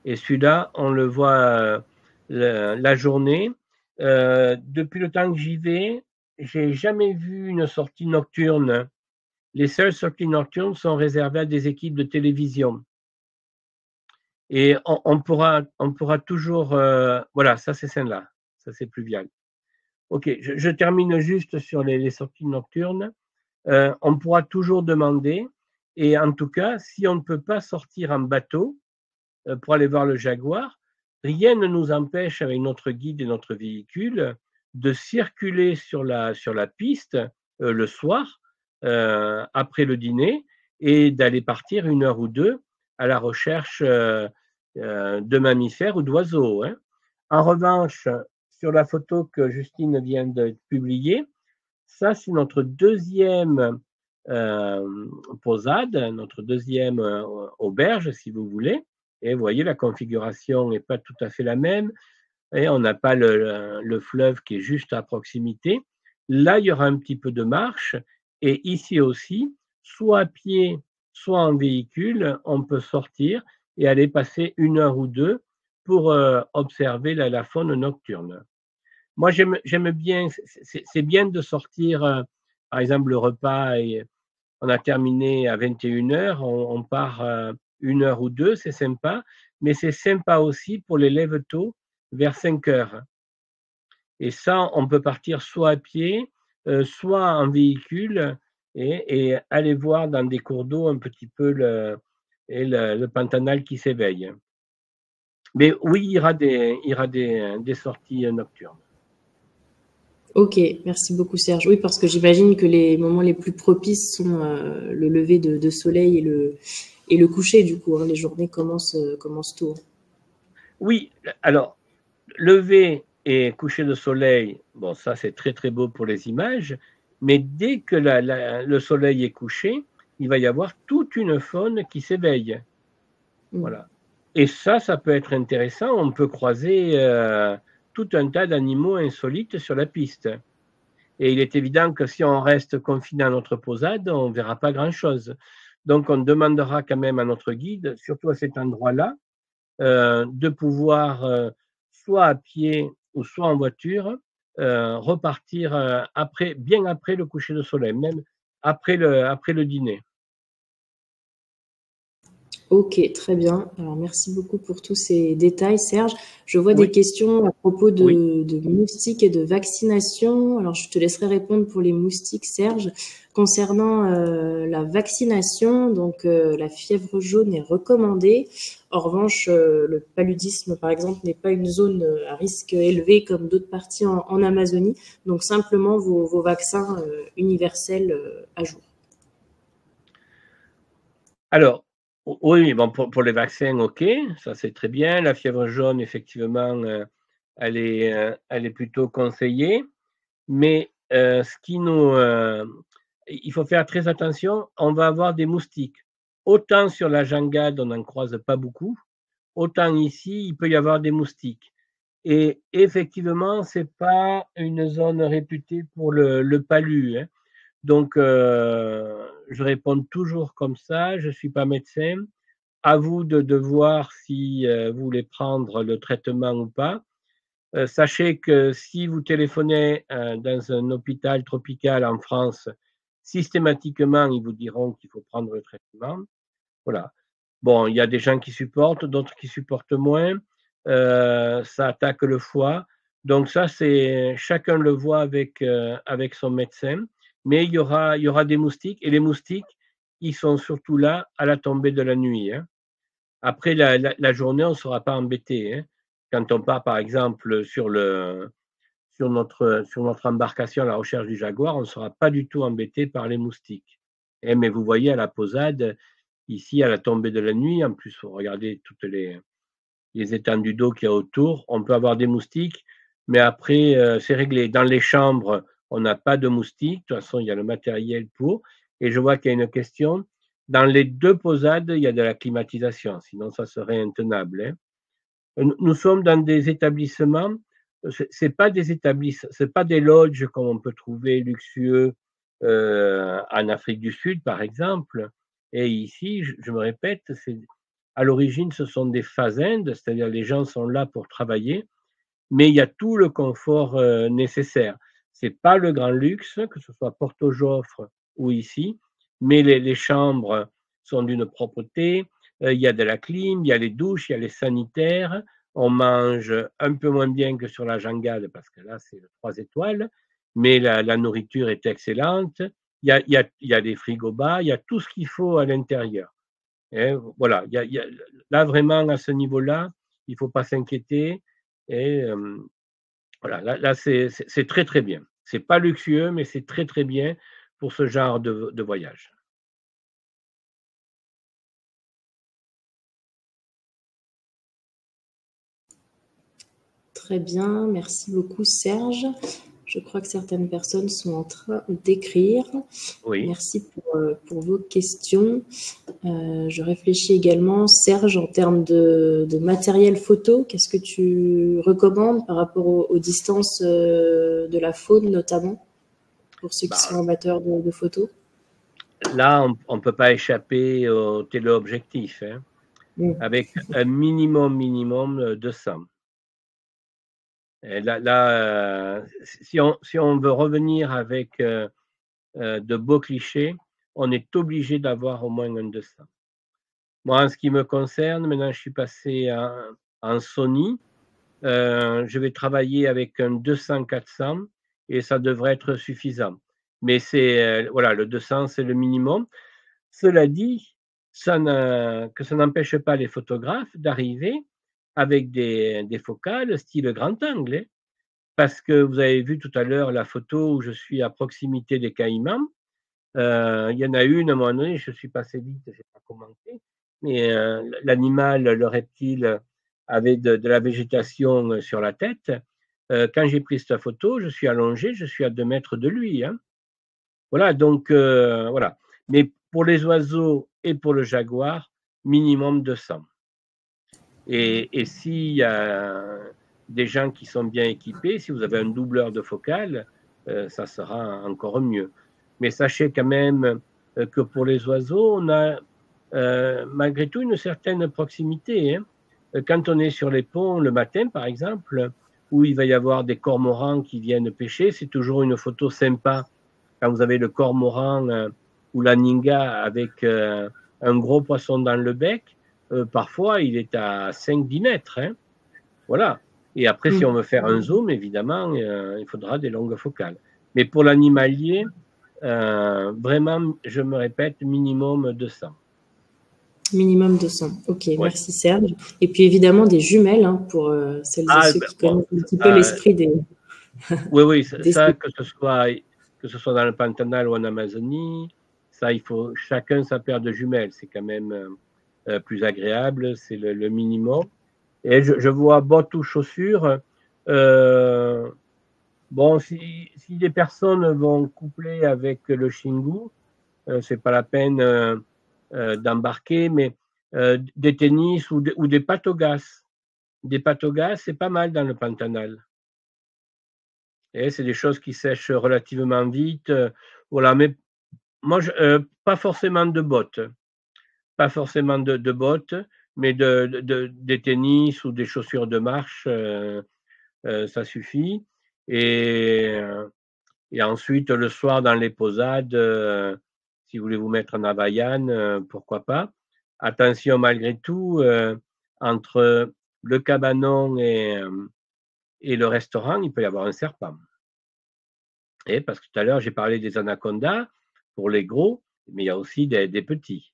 Et celui-là, on le voit la journée. Depuis le temps que j'y vais, j'ai jamais vu une sortie nocturne. Les seules sorties nocturnes sont réservées à des équipes de télévision. Et on pourra toujours... voilà, ça c'est celle-là. Ça c'est pluvial. Ok, je termine juste sur les sorties nocturnes. On pourra toujours demander. Et en tout cas, si on ne peut pas sortir en bateau pour aller voir le jaguar, rien ne nous empêche, avec notre guide et notre véhicule, de circuler sur la piste le soir, après le dîner, et d'aller partir 1 heure ou 2 à la recherche de mammifères ou d'oiseaux. Hein. En revanche, sur la photo que Justine vient de publier, Ça, c'est notre deuxième posade, notre deuxième auberge, si vous voulez. Et vous voyez, la configuration n'est pas tout à fait la même. Et on n'a pas le fleuve qui est juste à proximité. Là, il y aura un petit peu de marche. Et ici aussi, soit à pied, soit en véhicule, on peut sortir et aller passer 1 heure ou 2 pour observer la faune nocturne. Moi, j'aime bien, c'est bien de sortir, par exemple, le repas, et on a terminé à 21 heures, on part 1 heure ou 2, c'est sympa, mais c'est sympa aussi pour les lève-tôt vers 5 heures. Et ça, on peut partir soit à pied, soit en véhicule et aller voir dans des cours d'eau un petit peu le Pantanal qui s'éveille. Mais oui, il y aura des sorties nocturnes. Ok, merci beaucoup Serge. Oui, parce que j'imagine que les moments les plus propices sont le lever de soleil et le coucher, du coup. Hein. Les journées commencent tôt. Oui, alors, lever et coucher de soleil, bon, ça c'est très très beau pour les images, mais dès que le soleil est couché, il va y avoir toute une faune qui s'éveille. Voilà. Et ça peut être intéressant. On peut croiser tout un tas d'animaux insolites sur la piste. Et il est évident que si on reste confiné à notre posade, on ne verra pas grand-chose. Donc, on demandera quand même à notre guide, surtout à cet endroit-là, de pouvoir, soit à pied ou soit en voiture, repartir après, bien après le coucher de soleil, même après le dîner. Ok, très bien. Alors, merci beaucoup pour tous ces détails, Serge. Je vois des Oui, questions à propos oui. de moustiques et de vaccination. Alors, je te laisserai répondre pour les moustiques, Serge. Concernant la vaccination, donc la fièvre jaune est recommandée. En revanche, le paludisme, par exemple, n'est pas une zone à risque élevé comme d'autres parties en Amazonie. Donc, simplement vos vaccins universels à jour. Alors, oui, bon, pour les vaccins, OK, ça c'est très bien. La fièvre jaune, effectivement, elle est plutôt conseillée. Mais il faut faire très attention, on va avoir des moustiques. Autant sur la jangade, on n'en croise pas beaucoup, autant ici, il peut y avoir des moustiques. Et effectivement, c'est pas une zone réputée pour le palu, hein. Donc, je réponds toujours comme ça, je suis pas médecin. À vous de voir si vous voulez prendre le traitement ou pas. Sachez que si vous téléphonez dans un hôpital tropical en France, systématiquement, ils vous diront qu'il faut prendre le traitement. Voilà. Bon, il y a des gens qui supportent, d'autres qui supportent moins. Ça attaque le foie. Donc ça, c'est chacun le voit avec son médecin. Mais il y aura des moustiques. Et les moustiques, ils sont surtout là à la tombée de la nuit, hein. Après la journée, on ne sera pas embêté, hein. Quand on part, par exemple, sur notre embarcation à la recherche du jaguar, on ne sera pas du tout embêté par les moustiques. Mais vous voyez, à la posade, ici, à la tombée de la nuit, en plus, regardez toutes les étendues d'eau qu'il y a autour, on peut avoir des moustiques, mais après, c'est réglé. Dans les chambres, on n'a pas de moustiques. De toute façon, il y a le matériel pour. Et je vois qu'il y a une question. Dans les deux posades, il y a de la climatisation, sinon ça serait intenable, hein. Nous sommes dans des établissements, c'est pas des établissements, c'est pas des lodges comme on peut trouver luxueux en Afrique du Sud, par exemple. Et ici, je me répète, à l'origine, ce sont des fazendes, c'est-à-dire les gens sont là pour travailler, mais il y a tout le confort nécessaire. C'est pas le grand luxe, que ce soit Porto-Joffre ou ici, mais les chambres sont d'une propreté, il y a de la clim, il y a les douches, il y a les sanitaires. On mange un peu moins bien que sur la jangade parce que là, c'est 3 étoiles, mais la nourriture est excellente. Il y a des frigos-bas, il y a tout ce qu'il faut à l'intérieur. Et voilà, là vraiment à ce niveau-là, il ne faut pas s'inquiéter. Et voilà, là c'est très très bien. C'est pas luxueux, mais c'est très très bien pour ce genre de voyage. Très bien, merci beaucoup Serge. Je crois que certaines personnes sont en train d'écrire. Oui. Merci pour vos questions. Je réfléchis également, Serge, en termes de matériel photo, qu'est-ce que tu recommandes par rapport aux distances de la faune, notamment, pour ceux qui sont amateurs de photos? Là, on ne peut pas échapper au téléobjectif, hein, avec un minimum 200. Et là, si on veut revenir avec de beaux clichés, on est obligé d'avoir au moins un 200. Moi, en ce qui me concerne, maintenant, je suis passé en Sony. Je vais travailler avec un 200-400 et ça devrait être suffisant. Mais c'est voilà, le 200, c'est le minimum. Cela dit, ça n'empêche pas les photographes d'arriver avec des focales style grand angle, hein. Parce que vous avez vu tout à l'heure la photo où je suis à proximité des caïmans. Il y en a une, à un moment donné, je suis passé vite, je n'ai pas commenté, mais l'animal, le reptile, avait de la végétation sur la tête. Quand j'ai pris cette photo, je suis allongé, je suis à 2 mètres de lui, hein. Voilà, donc voilà. Mais pour les oiseaux et pour le jaguar, minimum 200. Et s'il y a des gens qui sont bien équipés, si vous avez un doubleur de focale, ça sera encore mieux. Mais sachez quand même que pour les oiseaux, on a malgré tout une certaine proximité, hein. Quand on est sur les ponts le matin, par exemple, où il va y avoir des cormorans qui viennent pêcher, c'est toujours une photo sympa. Quand vous avez le cormoran ou la ninga avec un gros poisson dans le bec, parfois il est à 5-10 mètres, hein. Voilà. Et après, si on veut faire un zoom, évidemment, il faudra des longues focales. Mais pour l'animalier, vraiment, je me répète, minimum 200. Minimum 200. Ok, Ouais. merci Serge. Et puis évidemment des jumelles, hein, pour celles et ceux qui connaissent un petit peu l'esprit des... Oui, ça que ce soit dans le Pantanal ou en Amazonie, ça, il faut chacun sa paire de jumelles. C'est quand même plus agréable, c'est le minimum. Et je vois bottes ou chaussures. Bon, si des personnes vont coupler avec le Xingu, c'est pas la peine d'embarquer, mais des tennis ou des patogas. Des patogas, c'est pas mal dans le Pantanal. Et c'est des choses qui sèchent relativement vite. Voilà, mais moi, pas forcément de bottes. Pas forcément de bottes, mais des tennis ou des chaussures de marche, ça suffit. Et ensuite, le soir, dans les posades, si vous voulez vous mettre en havaiane, pourquoi pas. Attention, malgré tout, entre le cabanon et le restaurant, il peut y avoir un serpent. Et parce que tout à l'heure, j'ai parlé des anacondas pour les gros, mais il y a aussi des petits.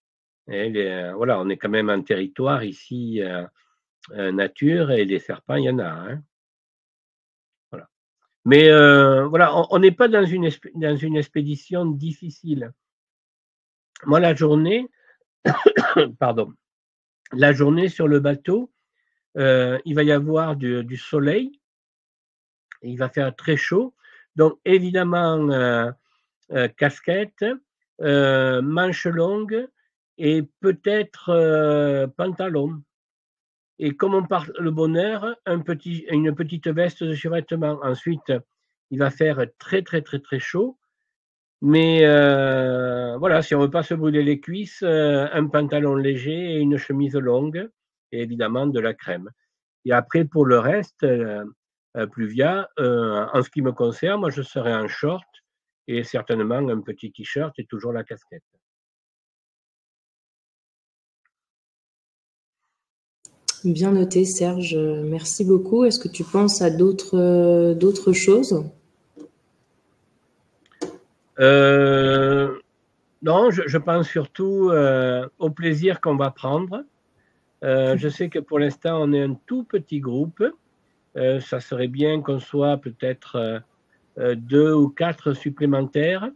Et voilà, on est quand même en territoire ici, nature, et les serpents, il y en a, hein. Voilà. Mais voilà, on n'est pas dans une expédition difficile. Moi, la journée, pardon, la journée sur le bateau, il va y avoir du soleil, il va faire très chaud. Donc, évidemment, casquette, manches longues et peut-être pantalon. Et comme on part le bonheur, une petite veste de survêtement. Ensuite, il va faire très, très, très, très chaud. Mais voilà, si on ne veut pas se brûler les cuisses, un pantalon léger et une chemise longue, et évidemment de la crème. Et après, pour le reste, Pluvia, en ce qui me concerne, moi, je serai en short et certainement un petit t-shirt et toujours la casquette. Bien noté, Serge. Merci beaucoup. Est-ce que tu penses à d'autres choses? Non, je pense surtout au plaisir qu'on va prendre. Je sais que pour l'instant, on est un tout petit groupe. Ça serait bien qu'on soit peut-être 2 ou 4 supplémentaires.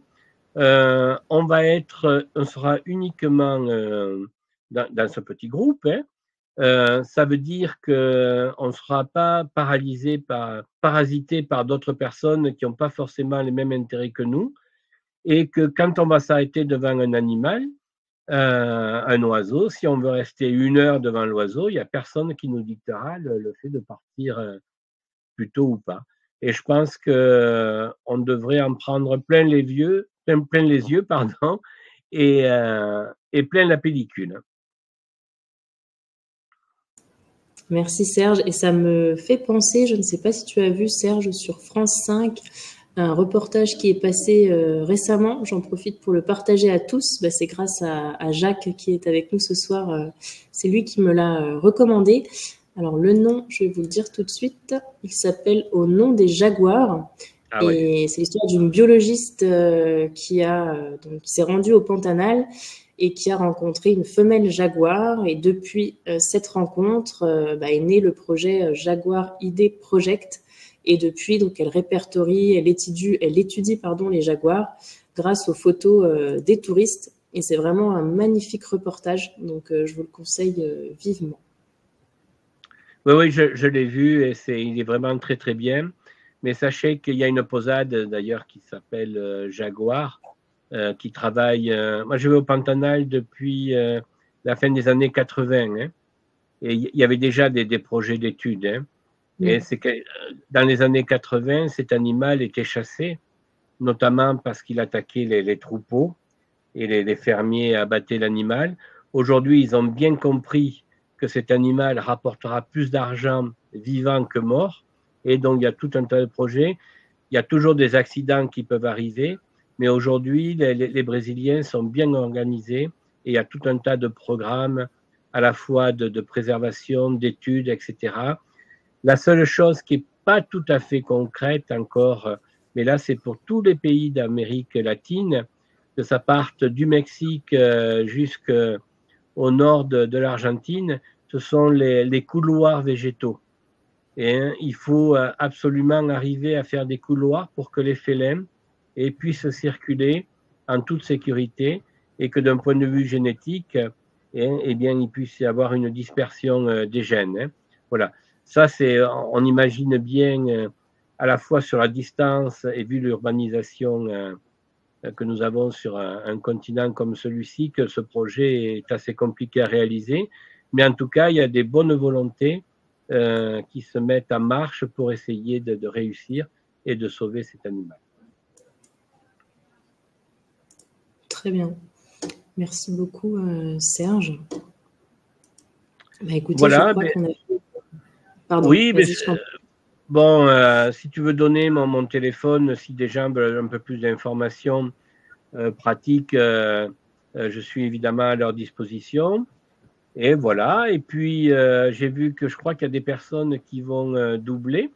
On sera uniquement dans ce petit groupe, hein. ça veut dire qu'on ne sera pas parasité par d'autres personnes qui n'ont pas forcément les mêmes intérêts que nous, et que quand on va s'arrêter devant un animal, un oiseau, si on veut rester 1 heure devant l'oiseau, il n'y a personne qui nous dictera le fait de partir plus tôt ou pas. Et je pense qu'on devrait en prendre plein les yeux, pardon, et plein la pellicule. Merci Serge. Et ça me fait penser, je ne sais pas si tu as vu Serge sur France 5, un reportage qui est passé récemment. J'en profite pour le partager à tous. Bah, c'est grâce à Jacques qui est avec nous ce soir. C'est lui qui me l'a recommandé. Alors le nom, je vais vous le dire tout de suite. Il s'appelle Au nom des jaguars. Ah ouais. Et c'est l'histoire d'une biologiste qui s'est rendue au Pantanal et qui a rencontré une femelle jaguar. Et depuis cette rencontre, est né le projet Jaguar ID Project. Et depuis, donc, elle répertorie, elle étudie les jaguars grâce aux photos des touristes. Et c'est vraiment un magnifique reportage. Donc, je vous le conseille vivement. Oui, je l'ai vu et il est vraiment très, très bien. Mais sachez qu'il y a une posade, d'ailleurs, qui s'appelle Jaguar, qui travaille. Moi, je vais au Pantanal depuis la fin des années 80. Hein, et il y avait déjà des projets d'études. Hein. Et c'est que dans les années 80, cet animal était chassé, notamment parce qu'il attaquait les troupeaux et les fermiers abattaient l'animal. Aujourd'hui, ils ont bien compris que cet animal rapportera plus d'argent vivant que mort. Et donc, il y a tout un tas de projets. Il y a toujours des accidents qui peuvent arriver. Mais aujourd'hui, les Brésiliens sont bien organisés et il y a tout un tas de programmes à la fois de préservation, d'études, etc. La seule chose qui n'est pas tout à fait concrète encore, mais là c'est pour tous les pays d'Amérique latine, que ça parte du Mexique jusqu'au nord de l'Argentine, ce sont les couloirs végétaux. Et il faut absolument arriver à faire des couloirs pour que les félins puissent circuler en toute sécurité et que d'un point de vue génétique, bien, il puisse y avoir une dispersion des gènes. Voilà. Ça, on imagine bien à la fois sur la distance et vu l'urbanisation que nous avons sur un continent comme celui-ci, que ce projet est assez compliqué à réaliser. Mais en tout cas, il y a des bonnes volontés qui se mettent en marche pour essayer de réussir et de sauver cet animal. Très bien. Merci beaucoup, Serge. Écoutez, voilà, je crois qu'on a... Pardon, oui, mais bon, si tu veux donner mon téléphone, si des gens veulent un peu plus d'informations pratiques, je suis évidemment à leur disposition. Et voilà, et puis j'ai vu que je crois qu'il y a des personnes qui vont doubler,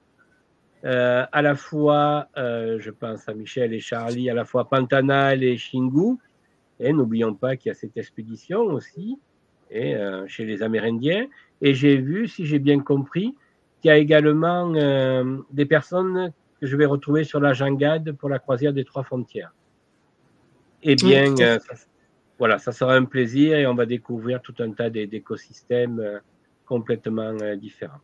à la fois, je pense à Michel et Charlie, à la fois Pantanal et Xingu, et n'oublions pas qu'il y a cette expédition aussi, et chez les Amérindiens, et j'ai vu, si j'ai bien compris, qu'il y a également des personnes que je vais retrouver sur la Jangade pour la croisière des 3 frontières. Eh bien, voilà, ça sera un plaisir et on va découvrir tout un tas d'écosystèmes complètement différents.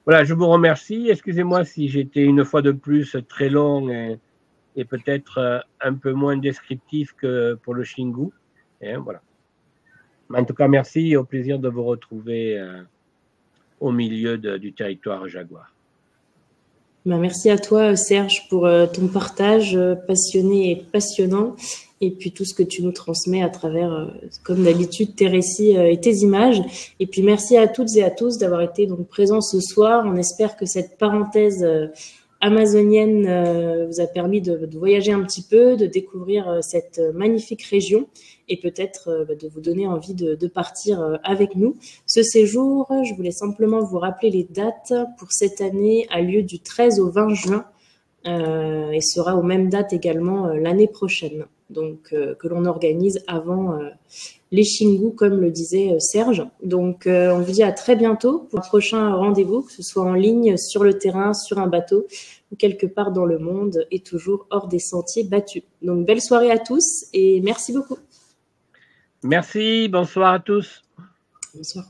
Voilà, je vous remercie. Excusez-moi si j'étais une fois de plus très long et peut-être un peu moins descriptif que pour le Xingu. Et voilà. En tout cas, merci et au plaisir de vous retrouver au milieu du territoire jaguar. Merci à toi, Serge, pour ton partage passionné et passionnant, et puis tout ce que tu nous transmets à travers, comme d'habitude, tes récits et tes images. Et puis merci à toutes et à tous d'avoir été donc présents ce soir. On espère que cette parenthèse amazonienne vous a permis de voyager un petit peu, de découvrir cette magnifique région et peut-être de vous donner envie de partir avec nous. Ce séjour, je voulais simplement vous rappeler les dates pour cette année, a lieu du 13 au 20 juin et sera aux mêmes dates également l'année prochaine, donc que l'on organise avant les Xingu, comme le disait Serge. Donc on vous dit à très bientôt pour un prochain rendez-vous, que ce soit en ligne, sur le terrain, sur un bateau ou quelque part dans le monde et toujours hors des sentiers battus. Donc belle soirée à tous et merci beaucoup. Merci, bonsoir à tous. Bonsoir.